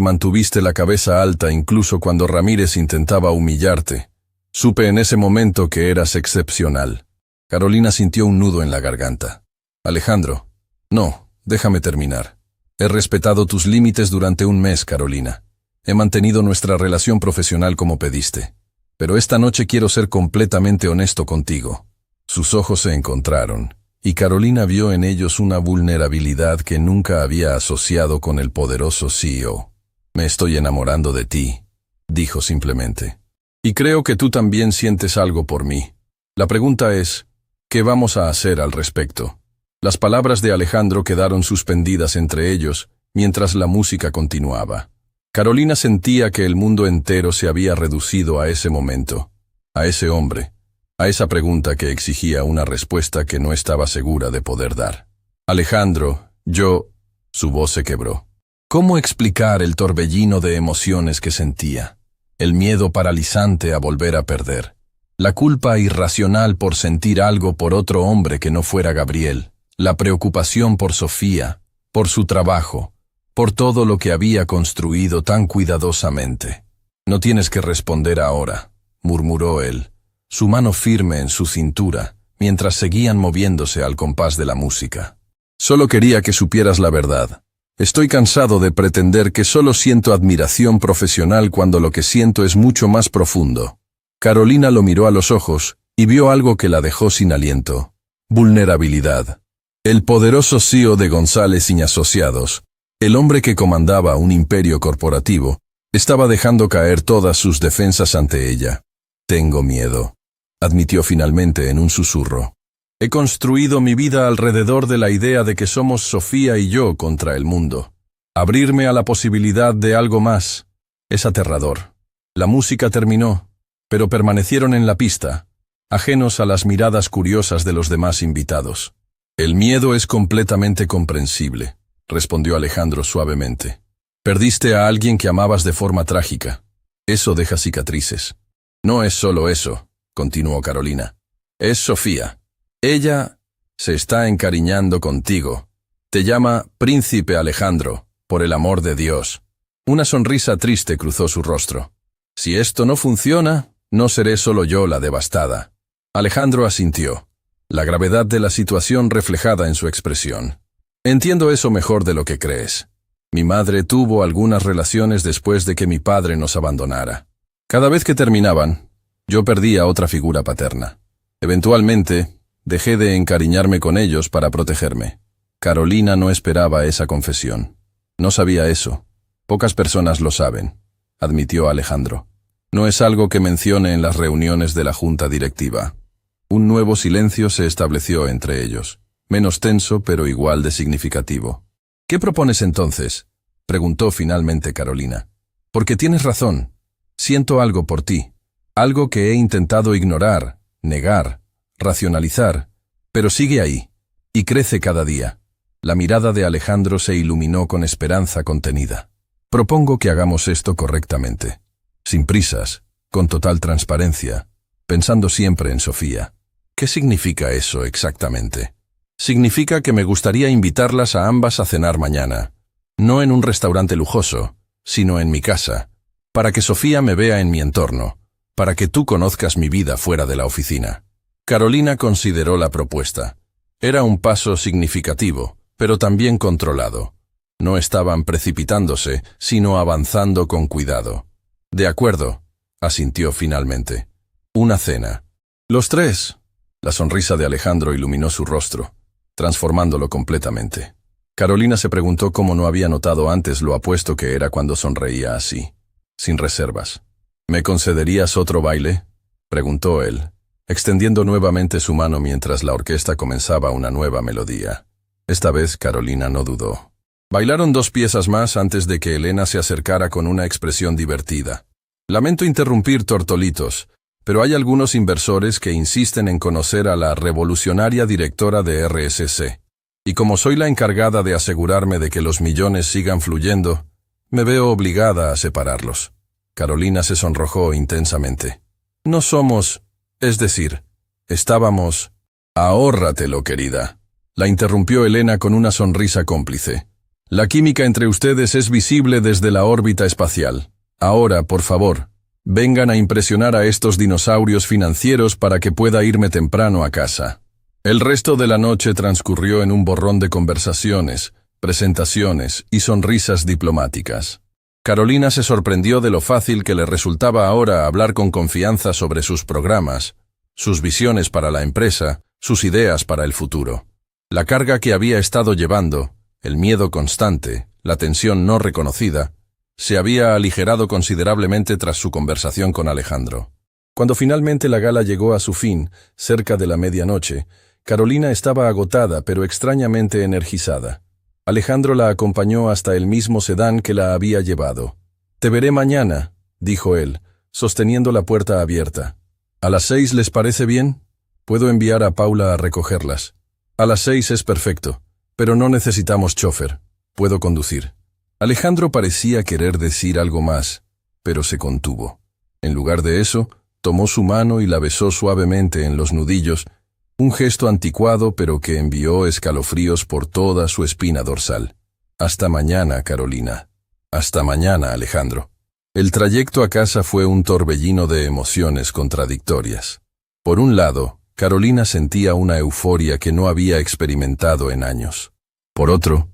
mantuviste la cabeza alta incluso cuando Ramírez intentaba humillarte, Supe en ese momento que eras excepcional. Carolina sintió un nudo en la garganta. Alejandro, no, déjame terminar. He respetado tus límites durante un mes, Carolina. He mantenido nuestra relación profesional como pediste. Pero esta noche quiero ser completamente honesto contigo. Sus ojos se encontraron, y Carolina vio en ellos una vulnerabilidad que nunca había asociado con el poderoso CEO. Me estoy enamorando de ti, dijo simplemente. Y creo que tú también sientes algo por mí. La pregunta es, ¿qué vamos a hacer al respecto? Las palabras de Alejandro quedaron suspendidas entre ellos, mientras la música continuaba. Carolina sentía que el mundo entero se había reducido a ese momento, a ese hombre, a esa pregunta que exigía una respuesta que no estaba segura de poder dar. Alejandro, su voz se quebró. ¿Cómo explicar el torbellino de emociones que sentía? El miedo paralizante a volver a perder. La culpa irracional por sentir algo por otro hombre que no fuera Gabriel. La preocupación por Sofía, por su trabajo, por todo lo que había construido tan cuidadosamente. No tienes que responder ahora, murmuró él, su mano firme en su cintura, mientras seguían moviéndose al compás de la música. Solo quería que supieras la verdad. Estoy cansado de pretender que solo siento admiración profesional cuando lo que siento es mucho más profundo. Carolina lo miró a los ojos y vio algo que la dejó sin aliento. Vulnerabilidad. El poderoso CEO de González y Asociados, el hombre que comandaba un imperio corporativo, estaba dejando caer todas sus defensas ante ella. Tengo miedo, admitió finalmente en un susurro. He construido mi vida alrededor de la idea de que somos Sofía y yo contra el mundo. Abrirme a la posibilidad de algo más es aterrador. La música terminó, pero permanecieron en la pista, ajenos a las miradas curiosas de los demás invitados. El miedo es completamente comprensible, respondió Alejandro suavemente. Perdiste a alguien que amabas de forma trágica. Eso deja cicatrices. No es solo eso, continuó Carolina. Es Sofía. Ella se está encariñando contigo. Te llama Príncipe Alejandro, por el amor de Dios. Una sonrisa triste cruzó su rostro. Si esto no funciona, no seré solo yo la devastada. Alejandro asintió, la gravedad de la situación reflejada en su expresión. Entiendo eso mejor de lo que crees. Mi madre tuvo algunas relaciones después de que mi padre nos abandonara. Cada vez que terminaban, yo perdía otra figura paterna. Eventualmente, dejé de encariñarme con ellos para protegerme. Carolina no esperaba esa confesión. No sabía eso. Pocas personas lo saben, admitió Alejandro. No es algo que mencione en las reuniones de la junta directiva. Un nuevo silencio se estableció entre ellos, menos tenso pero igual de significativo. ¿Qué propones entonces?, preguntó finalmente Carolina. Porque tienes razón. Siento algo por ti, algo que he intentado ignorar, negar, racionalizar, pero sigue ahí, y crece cada día. La mirada de Alejandro se iluminó con esperanza contenida. Propongo que hagamos esto correctamente, sin prisas, con total transparencia, pensando siempre en Sofía. ¿Qué significa eso exactamente? Significa que me gustaría invitarlas a ambas a cenar mañana, no en un restaurante lujoso, sino en mi casa, para que Sofía me vea en mi entorno, para que tú conozcas mi vida fuera de la oficina. Carolina consideró la propuesta. Era un paso significativo, pero también controlado. No estaban precipitándose, sino avanzando con cuidado. De acuerdo, asintió finalmente. Una cena. Los tres. La sonrisa de Alejandro iluminó su rostro, transformándolo completamente. Carolina se preguntó cómo no había notado antes lo apuesto que era cuando sonreía así, sin reservas. ¿Me concederías otro baile?, preguntó él, extendiendo nuevamente su mano mientras la orquesta comenzaba una nueva melodía. Esta vez Carolina no dudó. Bailaron 2 piezas más antes de que Elena se acercara con una expresión divertida. Lamento interrumpir, Tortolitos, pero hay algunos inversores que insisten en conocer a la revolucionaria directora de RSC. Y como soy la encargada de asegurarme de que los millones sigan fluyendo, me veo obligada a separarlos. Carolina se sonrojó intensamente. No somos, es decir, estábamos... Ahórratelo, querida. La interrumpió Elena con una sonrisa cómplice. La química entre ustedes es visible desde la órbita espacial. Ahora, por favor, Vengan a impresionar a estos dinosaurios financieros para que pueda irme temprano a casa. El resto de la noche transcurrió en un borrón de conversaciones, presentaciones y sonrisas diplomáticas. Carolina se sorprendió de lo fácil que le resultaba ahora hablar con confianza sobre sus programas, sus visiones para la empresa, sus ideas para el futuro. La carga que había estado llevando, el miedo constante, la tensión no reconocida, se había aligerado considerablemente tras su conversación con Alejandro. Cuando finalmente la gala llegó a su fin, cerca de la medianoche, Carolina estaba agotada pero extrañamente energizada. Alejandro la acompañó hasta el mismo sedán que la había llevado. «Te veré mañana», dijo él, sosteniendo la puerta abierta. «¿A las 6 les parece bien? Puedo enviar a Paula a recogerlas». «A las 6 es perfecto, pero no necesitamos chofer. Puedo conducir». Alejandro parecía querer decir algo más, pero se contuvo. En lugar de eso, tomó su mano y la besó suavemente en los nudillos, un gesto anticuado pero que envió escalofríos por toda su espina dorsal. «Hasta mañana, Carolina». «Hasta mañana, Alejandro». El trayecto a casa fue un torbellino de emociones contradictorias. Por un lado, Carolina sentía una euforia que no había experimentado en años. Por otro,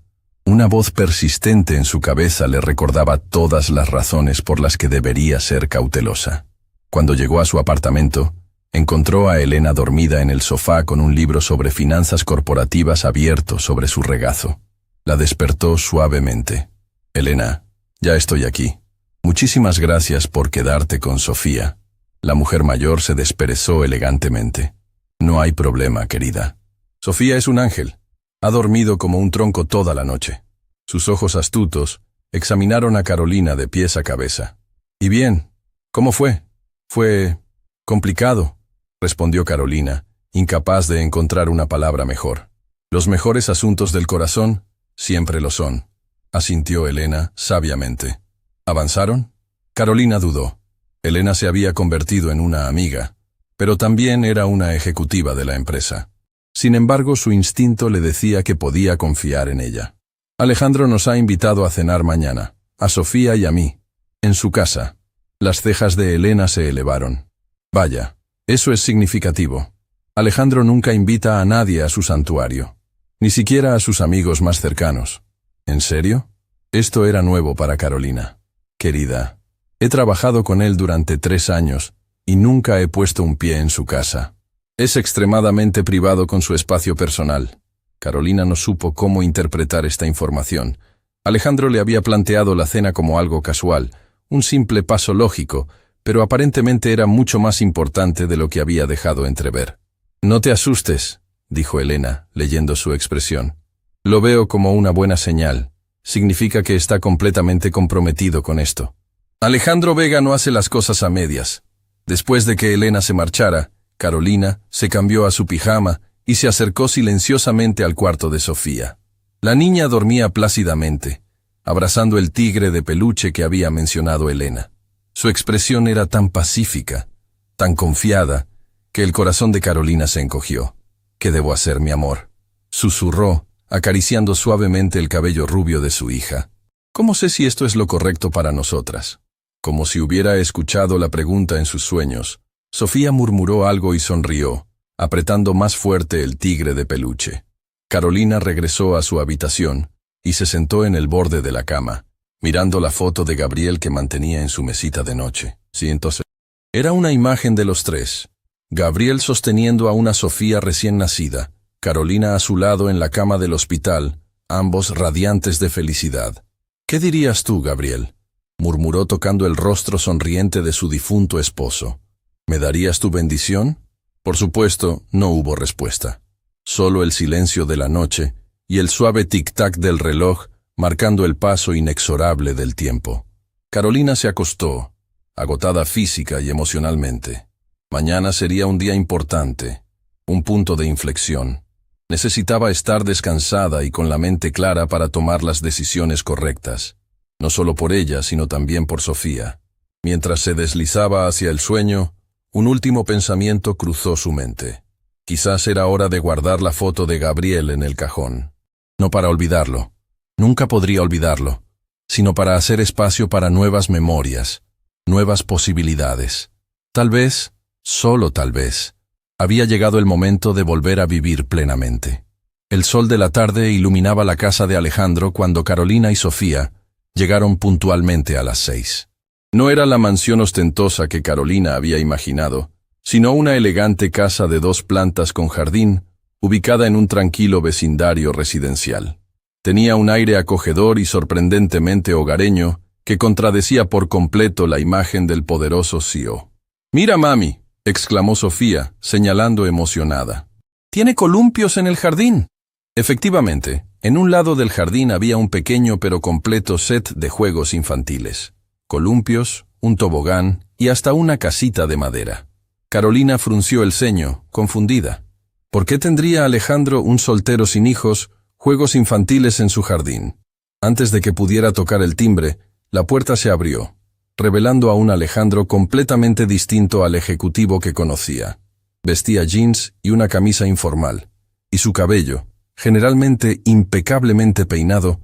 una voz persistente en su cabeza le recordaba todas las razones por las que debería ser cautelosa. Cuando llegó a su apartamento, encontró a Elena dormida en el sofá con un libro sobre finanzas corporativas abierto sobre su regazo. La despertó suavemente. «Elena, ya estoy aquí. Muchísimas gracias por quedarte con Sofía». La mujer mayor se desperezó elegantemente. «No hay problema, querida. Sofía es un ángel. Ha dormido como un tronco toda la noche». Sus ojos astutos examinaron a Carolina de pies a cabeza. «¿Y bien? ¿Cómo fue?» «Fue complicado», respondió Carolina, incapaz de encontrar una palabra mejor. «Los mejores asuntos del corazón siempre lo son», asintió Elena sabiamente. ¿Avanzaron? Carolina dudó. Elena se había convertido en una amiga, pero también era una ejecutiva de la empresa. Sin embargo, su instinto le decía que podía confiar en ella. «Alejandro nos ha invitado a cenar mañana, a Sofía y a mí, en su casa». Las cejas de Elena se elevaron. «Vaya, eso es significativo. Alejandro nunca invita a nadie a su santuario, ni siquiera a sus amigos más cercanos». «¿En serio?» Esto era nuevo para Carolina. «Querida, he trabajado con él durante 3 años y nunca he puesto un pie en su casa. Es extremadamente privado con su espacio personal». Carolina no supo cómo interpretar esta información. Alejandro le había planteado la cena como algo casual, un simple paso lógico, pero aparentemente era mucho más importante de lo que había dejado entrever. «No te asustes», dijo Elena, leyendo su expresión. «Lo veo como una buena señal. Significa que está completamente comprometido con esto». Alejandro Vega no hace las cosas a medias. Después de que Elena se marchara, Carolina se cambió a su pijama y se acercó silenciosamente al cuarto de Sofía. La niña dormía plácidamente, abrazando el tigre de peluche que había mencionado Elena. Su expresión era tan pacífica, tan confiada, que el corazón de Carolina se encogió. «¿Qué debo hacer, mi amor?», susurró, acariciando suavemente el cabello rubio de su hija. «¿Cómo sé si esto es lo correcto para nosotras?». Como si hubiera escuchado la pregunta en sus sueños, Sofía murmuró algo y sonrió, apretando más fuerte el tigre de peluche. Carolina regresó a su habitación y se sentó en el borde de la cama, mirando la foto de Gabriel que mantenía en su mesita de noche. Sí, entonces. Era una imagen de los 3. Gabriel sosteniendo a una Sofía recién nacida, Carolina a su lado en la cama del hospital, ambos radiantes de felicidad. «¿Qué dirías tú, Gabriel?», murmuró tocando el rostro sonriente de su difunto esposo. «¿Me darías tu bendición?». Por supuesto, no hubo respuesta. Solo el silencio de la noche y el suave tic-tac del reloj marcando el paso inexorable del tiempo. Carolina se acostó, agotada física y emocionalmente. Mañana sería un día importante, un punto de inflexión. Necesitaba estar descansada y con la mente clara para tomar las decisiones correctas, no solo por ella, sino también por Sofía. Mientras se deslizaba hacia el sueño, un último pensamiento cruzó su mente. Quizás era hora de guardar la foto de Gabriel en el cajón. No para olvidarlo, nunca podría olvidarlo, sino para hacer espacio para nuevas memorias, nuevas posibilidades. Tal vez, solo tal vez, había llegado el momento de volver a vivir plenamente. El sol de la tarde iluminaba la casa de Alejandro cuando Carolina y Sofía llegaron puntualmente a las 6. No era la mansión ostentosa que Carolina había imaginado, sino una elegante casa de 2 plantas con jardín, ubicada en un tranquilo vecindario residencial. Tenía un aire acogedor y sorprendentemente hogareño que contradecía por completo la imagen del poderoso CEO. «Mira, mami», exclamó Sofía, señalando emocionada. «¿Tiene columpios en el jardín?» Efectivamente, en un lado del jardín había un pequeño pero completo set de juegos infantiles. Columpios, un tobogán y hasta una casita de madera. Carolina frunció el ceño, confundida. ¿Por qué tendría Alejandro, un soltero sin hijos, juegos infantiles en su jardín? Antes de que pudiera tocar el timbre, la puerta se abrió, revelando a un Alejandro completamente distinto al ejecutivo que conocía. Vestía jeans y una camisa informal, y su cabello, generalmente impecablemente peinado,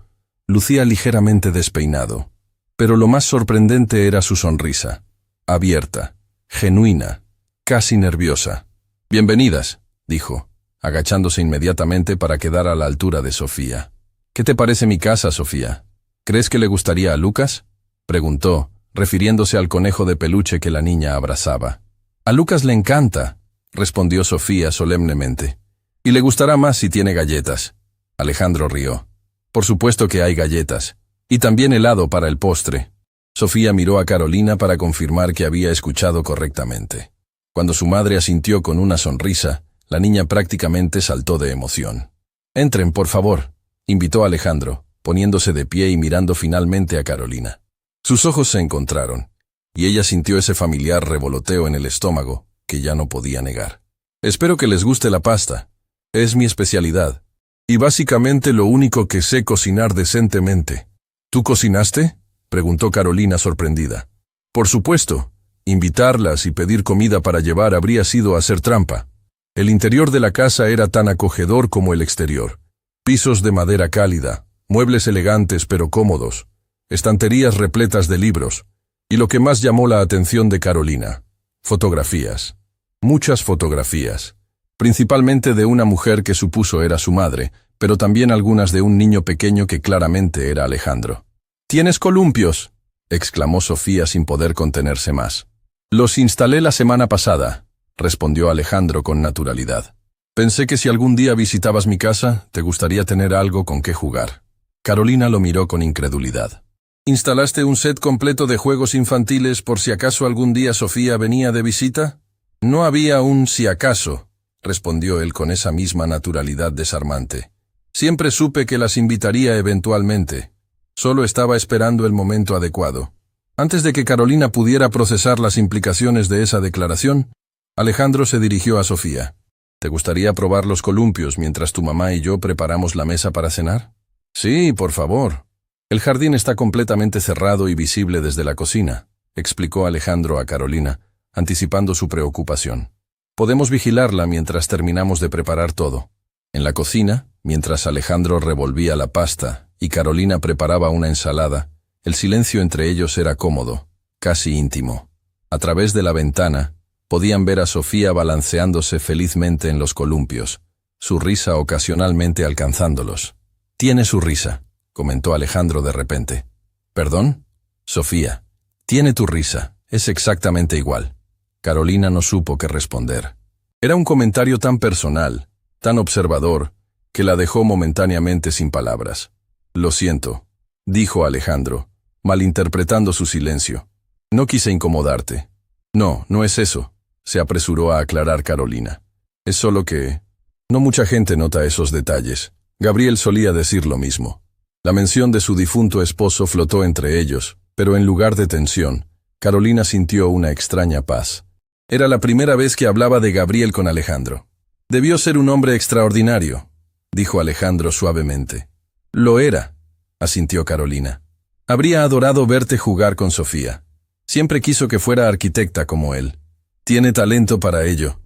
lucía ligeramente despeinado. Pero lo más sorprendente era su sonrisa, abierta, genuina, casi nerviosa. «Bienvenidas», dijo, agachándose inmediatamente para quedar a la altura de Sofía. «¿Qué te parece mi casa, Sofía? ¿Crees que le gustaría a Lucas?», preguntó, refiriéndose al conejo de peluche que la niña abrazaba. «A Lucas le encanta», respondió Sofía solemnemente. «Y le gustará más si tiene galletas». Alejandro rió. «Por supuesto que hay galletas. Y también helado para el postre». Sofía miró a Carolina para confirmar que había escuchado correctamente. Cuando su madre asintió con una sonrisa, la niña prácticamente saltó de emoción. «Entren, por favor», invitó Alejandro, poniéndose de pie y mirando finalmente a Carolina. Sus ojos se encontraron, y ella sintió ese familiar revoloteo en el estómago que ya no podía negar. «Espero que les guste la pasta. Es mi especialidad. Y básicamente lo único que sé cocinar decentemente». «¿Tú cocinaste?», preguntó Carolina sorprendida. «Por supuesto. Invitarlas y pedir comida para llevar habría sido hacer trampa. El interior de la casa era tan acogedor como el exterior. Pisos de madera cálida, muebles elegantes pero cómodos, estanterías repletas de libros, y lo que más llamó la atención de Carolina, fotografías. Muchas fotografías, principalmente de una mujer que supuso era su madre, pero también algunas de un niño pequeño que claramente era Alejandro. «¿Tienes columpios?», exclamó Sofía sin poder contenerse más. «Los instalé la semana pasada», respondió Alejandro con naturalidad. «Pensé que si algún día visitabas mi casa, te gustaría tener algo con qué jugar». Carolina lo miró con incredulidad. «¿Instalaste un set completo de juegos infantiles por si acaso algún día Sofía venía de visita?» «No había un si acaso», respondió él con esa misma naturalidad desarmante. «Siempre supe que las invitaría eventualmente. Solo estaba esperando el momento adecuado». Antes de que Carolina pudiera procesar las implicaciones de esa declaración, Alejandro se dirigió a Sofía. «¿Te gustaría probar los columpios mientras tu mamá y yo preparamos la mesa para cenar?» «Sí, por favor. El jardín está completamente cerrado y visible desde la cocina», explicó Alejandro a Carolina, anticipando su preocupación. «Podemos vigilarla mientras terminamos de preparar todo». En la cocina, mientras Alejandro revolvía la pasta y Carolina preparaba una ensalada, el silencio entre ellos era cómodo, casi íntimo. A través de la ventana, podían ver a Sofía balanceándose felizmente en los columpios, su risa ocasionalmente alcanzándolos. «Tiene su risa», comentó Alejandro de repente. «¿Perdón?» «Sofía, tiene tu risa, es exactamente igual». Carolina no supo qué responder. Era un comentario tan personal, tan observador, que la dejó momentáneamente sin palabras. «Lo siento», dijo Alejandro, malinterpretando su silencio. «No quise incomodarte». «No, no es eso», se apresuró a aclarar Carolina. «Es solo que no mucha gente nota esos detalles. Gabriel solía decir lo mismo». La mención de su difunto esposo flotó entre ellos, pero en lugar de tensión, Carolina sintió una extraña paz. Era la primera vez que hablaba de Gabriel con Alejandro. «Debió ser un hombre extraordinario», dijo Alejandro suavemente. «Lo era», asintió Carolina. «Habría adorado verte jugar con Sofía. Siempre quiso que fuera arquitecta como él». «Tiene talento para ello»,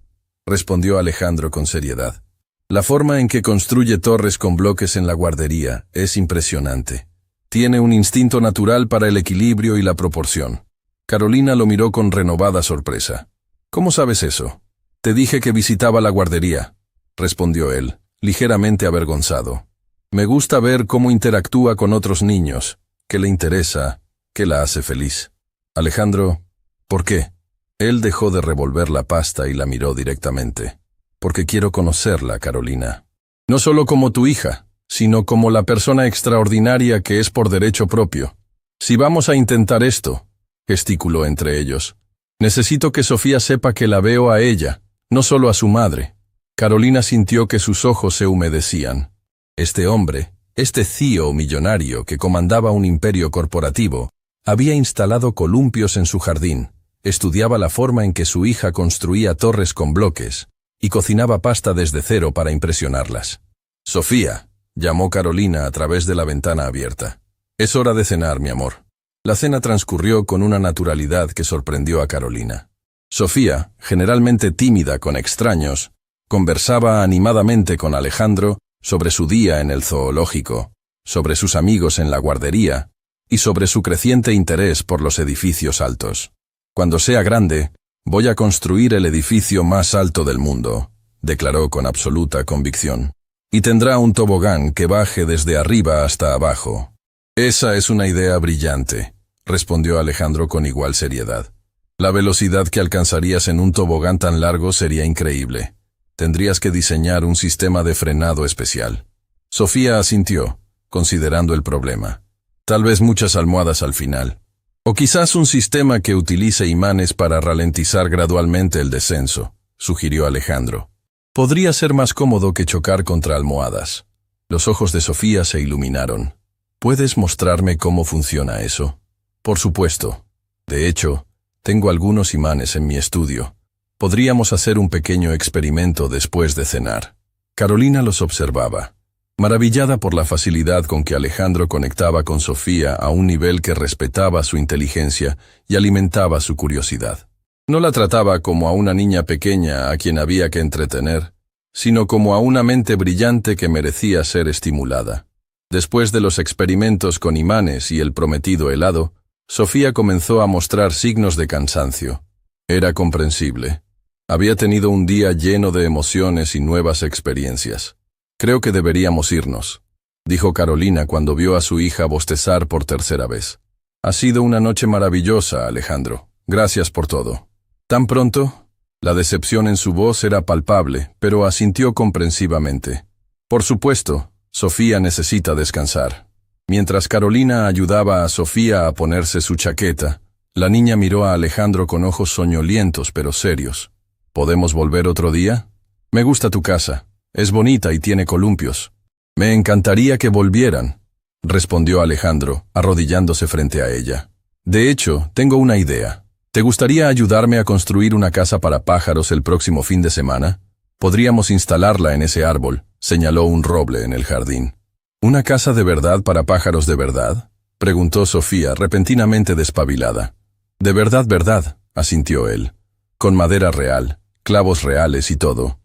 respondió Alejandro con seriedad. «La forma en que construye torres con bloques en la guardería es impresionante. Tiene un instinto natural para el equilibrio y la proporción». Carolina lo miró con renovada sorpresa. ¿Cómo sabes eso? Te dije que visitaba la guardería, respondió él, ligeramente avergonzado. Me gusta ver cómo interactúa con otros niños, qué le interesa, qué la hace feliz. Alejandro, ¿por qué? Él dejó de revolver la pasta y la miró directamente. Porque quiero conocerla, Carolina. No solo como tu hija, sino como la persona extraordinaria que es por derecho propio. Si vamos a intentar esto, gesticuló entre ellos, necesito que Sofía sepa que la veo a ella, no solo a su madre. Carolina sintió que sus ojos se humedecían. Este hombre, este CEO millonario que comandaba un imperio corporativo, había instalado columpios en su jardín, estudiaba la forma en que su hija construía torres con bloques, y cocinaba pasta desde cero para impresionarlas. Sofía, llamó Carolina a través de la ventana abierta. Es hora de cenar, mi amor. La cena transcurrió con una naturalidad que sorprendió a Carolina. Sofía, generalmente tímida con extraños, conversaba animadamente con Alejandro sobre su día en el zoológico, sobre sus amigos en la guardería y sobre su creciente interés por los edificios altos. Cuando sea grande, voy a construir el edificio más alto del mundo, declaró con absoluta convicción. Y tendrá un tobogán que baje desde arriba hasta abajo. Esa es una idea brillante, respondió Alejandro con igual seriedad. La velocidad que alcanzarías en un tobogán tan largo sería increíble. Tendrías que diseñar un sistema de frenado especial. Sofía asintió, considerando el problema. Tal vez muchas almohadas al final. O quizás un sistema que utilice imanes para ralentizar gradualmente el descenso, sugirió Alejandro. Podría ser más cómodo que chocar contra almohadas. Los ojos de Sofía se iluminaron. ¿Puedes mostrarme cómo funciona eso? Por supuesto. De hecho, tengo algunos imanes en mi estudio. Podríamos hacer un pequeño experimento después de cenar. Carolina los observaba, maravillada por la facilidad con que Alejandro conectaba con Sofía a un nivel que respetaba su inteligencia y alimentaba su curiosidad. No la trataba como a una niña pequeña a quien había que entretener, sino como a una mente brillante que merecía ser estimulada. Después de los experimentos con imanes y el prometido helado, Sofía comenzó a mostrar signos de cansancio. Era comprensible. Había tenido un día lleno de emociones y nuevas experiencias. Creo que deberíamos irnos, dijo Carolina cuando vio a su hija bostezar por tercera vez. Ha sido una noche maravillosa, Alejandro. Gracias por todo. ¿Tan pronto? La decepción en su voz era palpable, pero asintió comprensivamente. Por supuesto, Sofía necesita descansar. Mientras Carolina ayudaba a Sofía a ponerse su chaqueta, la niña miró a Alejandro con ojos soñolientos pero serios. ¿Podemos volver otro día? Me gusta tu casa. Es bonita y tiene columpios. Me encantaría que volvieran, respondió Alejandro, arrodillándose frente a ella. De hecho, tengo una idea. ¿Te gustaría ayudarme a construir una casa para pájaros el próximo fin de semana? Podríamos instalarla en ese árbol, señaló un roble en el jardín. ¿Una casa de verdad para pájaros de verdad? Preguntó Sofía, repentinamente despabilada. De verdad, verdad, asintió él. Con madera real, clavos reales y todo.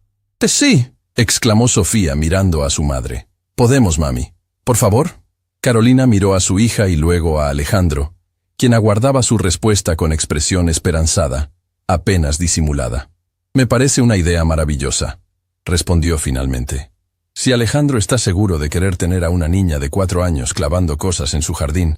Sí, exclamó Sofía mirando a su madre. Podemos, mami. ¿Por favor? Carolina miró a su hija y luego a Alejandro, quien aguardaba su respuesta con expresión esperanzada, apenas disimulada. Me parece una idea maravillosa, respondió finalmente. Si Alejandro está seguro de querer tener a una niña de 4 años clavando cosas en su jardín.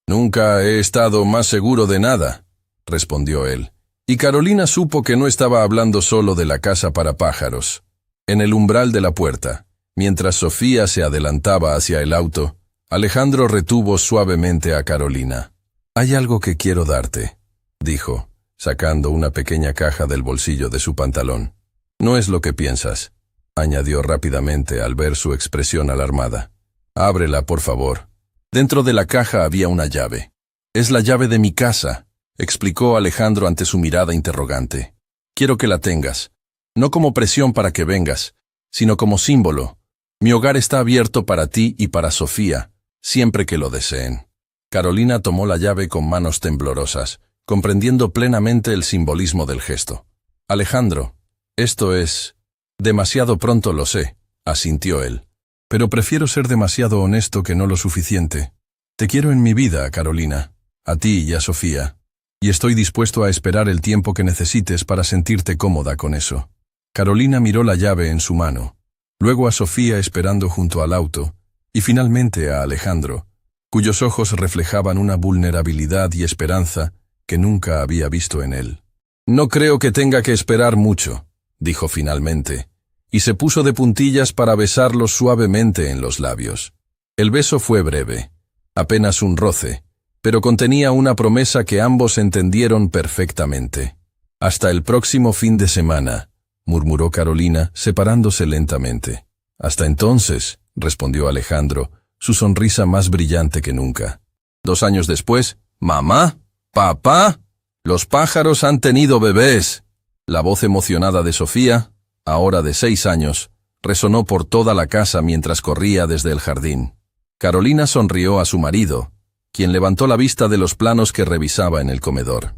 Nunca he estado más seguro de nada, respondió él. Y Carolina supo que no estaba hablando solo de la casa para pájaros. En el umbral de la puerta, mientras Sofía se adelantaba hacia el auto, Alejandro retuvo suavemente a Carolina. Hay algo que quiero darte, dijo, sacando una pequeña caja del bolsillo de su pantalón. No es lo que piensas, añadió rápidamente al ver su expresión alarmada. Ábrela, por favor. Dentro de la caja había una llave. Es la llave de mi casa, explicó Alejandro ante su mirada interrogante. Quiero que la tengas, no como presión para que vengas, sino como símbolo. Mi hogar está abierto para ti y para Sofía, siempre que lo deseen. Carolina tomó la llave con manos temblorosas, comprendiendo plenamente el simbolismo del gesto. Alejandro, esto es... Demasiado pronto lo sé, asintió él. Pero prefiero ser demasiado honesto que no lo suficiente. Te quiero en mi vida, Carolina, a ti y a Sofía. Y estoy dispuesto a esperar el tiempo que necesites para sentirte cómoda con eso. Carolina miró la llave en su mano, luego a Sofía esperando junto al auto, y finalmente a Alejandro, cuyos ojos reflejaban una vulnerabilidad y esperanza que nunca había visto en él. «No creo que tenga que esperar mucho», dijo finalmente, y se puso de puntillas para besarlo suavemente en los labios. El beso fue breve, apenas un roce, pero contenía una promesa que ambos entendieron perfectamente. «Hasta el próximo fin de semana», murmuró Carolina, separándose lentamente. «Hasta entonces», respondió Alejandro, su sonrisa más brillante que nunca. 2 años después, «Mamá, papá, los pájaros han tenido bebés». La voz emocionada de Sofía, ahora de 6 años, resonó por toda la casa mientras corría desde el jardín. Carolina sonrió a su marido, quien levantó la vista de los planos que revisaba en el comedor.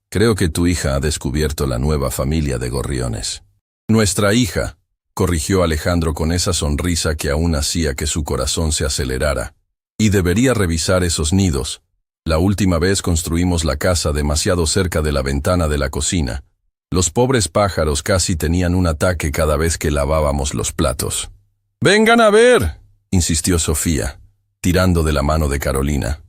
«Creo que tu hija ha descubierto la nueva familia de gorriones». «Nuestra hija», corrigió Alejandro con esa sonrisa que aún hacía que su corazón se acelerara. «Y debería revisar esos nidos. La última vez construimos la casa demasiado cerca de la ventana de la cocina. Los pobres pájaros casi tenían un ataque cada vez que lavábamos los platos». «Vengan a ver», insistió Sofía, tirando de la mano de Carolina.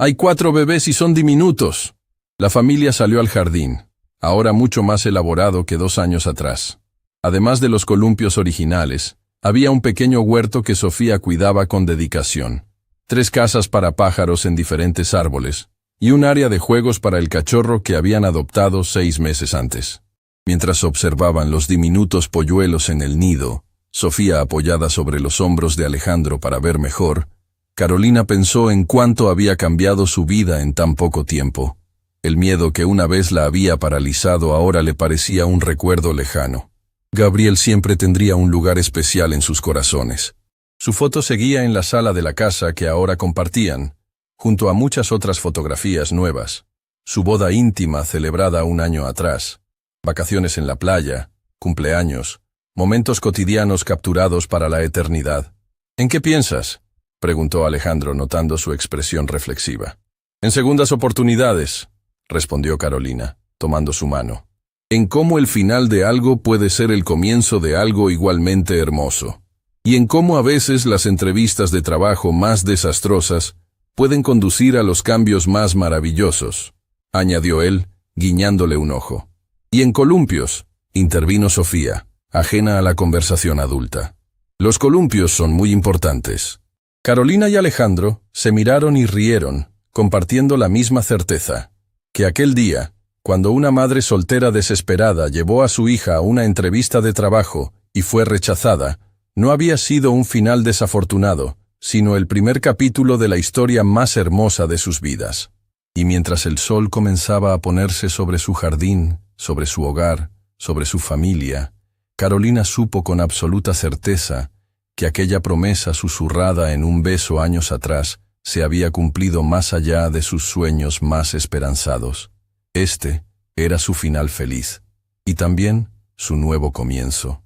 «Hay 4 bebés y son diminutos». La familia salió al jardín, ahora mucho más elaborado que 2 años atrás. Además de los columpios originales, había un pequeño huerto que Sofía cuidaba con dedicación, 3 casas para pájaros en diferentes árboles, y un área de juegos para el cachorro que habían adoptado 6 meses antes. Mientras observaban los diminutos polluelos en el nido, Sofía apoyada sobre los hombros de Alejandro para ver mejor, Carolina pensó en cuánto había cambiado su vida en tan poco tiempo. El miedo que una vez la había paralizado ahora le parecía un recuerdo lejano. Gabriel siempre tendría un lugar especial en sus corazones. Su foto seguía en la sala de la casa que ahora compartían, junto a muchas otras fotografías nuevas. Su boda íntima celebrada 1 año atrás, vacaciones en la playa, cumpleaños, momentos cotidianos capturados para la eternidad. «¿En qué piensas?», preguntó Alejandro notando su expresión reflexiva. «En segundas oportunidades», respondió Carolina, tomando su mano. «En cómo el final de algo puede ser el comienzo de algo igualmente hermoso. Y en cómo a veces las entrevistas de trabajo más desastrosas pueden conducir a los cambios más maravillosos», añadió él, guiñándole un ojo. «Y en columpios», intervino Sofía, ajena a la conversación adulta. «Los columpios son muy importantes». Carolina y Alejandro se miraron y rieron, compartiendo la misma certeza, que aquel día, cuando una madre soltera desesperada llevó a su hija a una entrevista de trabajo y fue rechazada, no había sido un final desafortunado, sino el primer capítulo de la historia más hermosa de sus vidas. Y mientras el sol comenzaba a ponerse sobre su jardín, sobre su hogar, sobre su familia, Carolina supo con absoluta certeza que aquella promesa susurrada en un beso años atrás se había cumplido más allá de sus sueños más esperanzados. Este era su final feliz, y también su nuevo comienzo.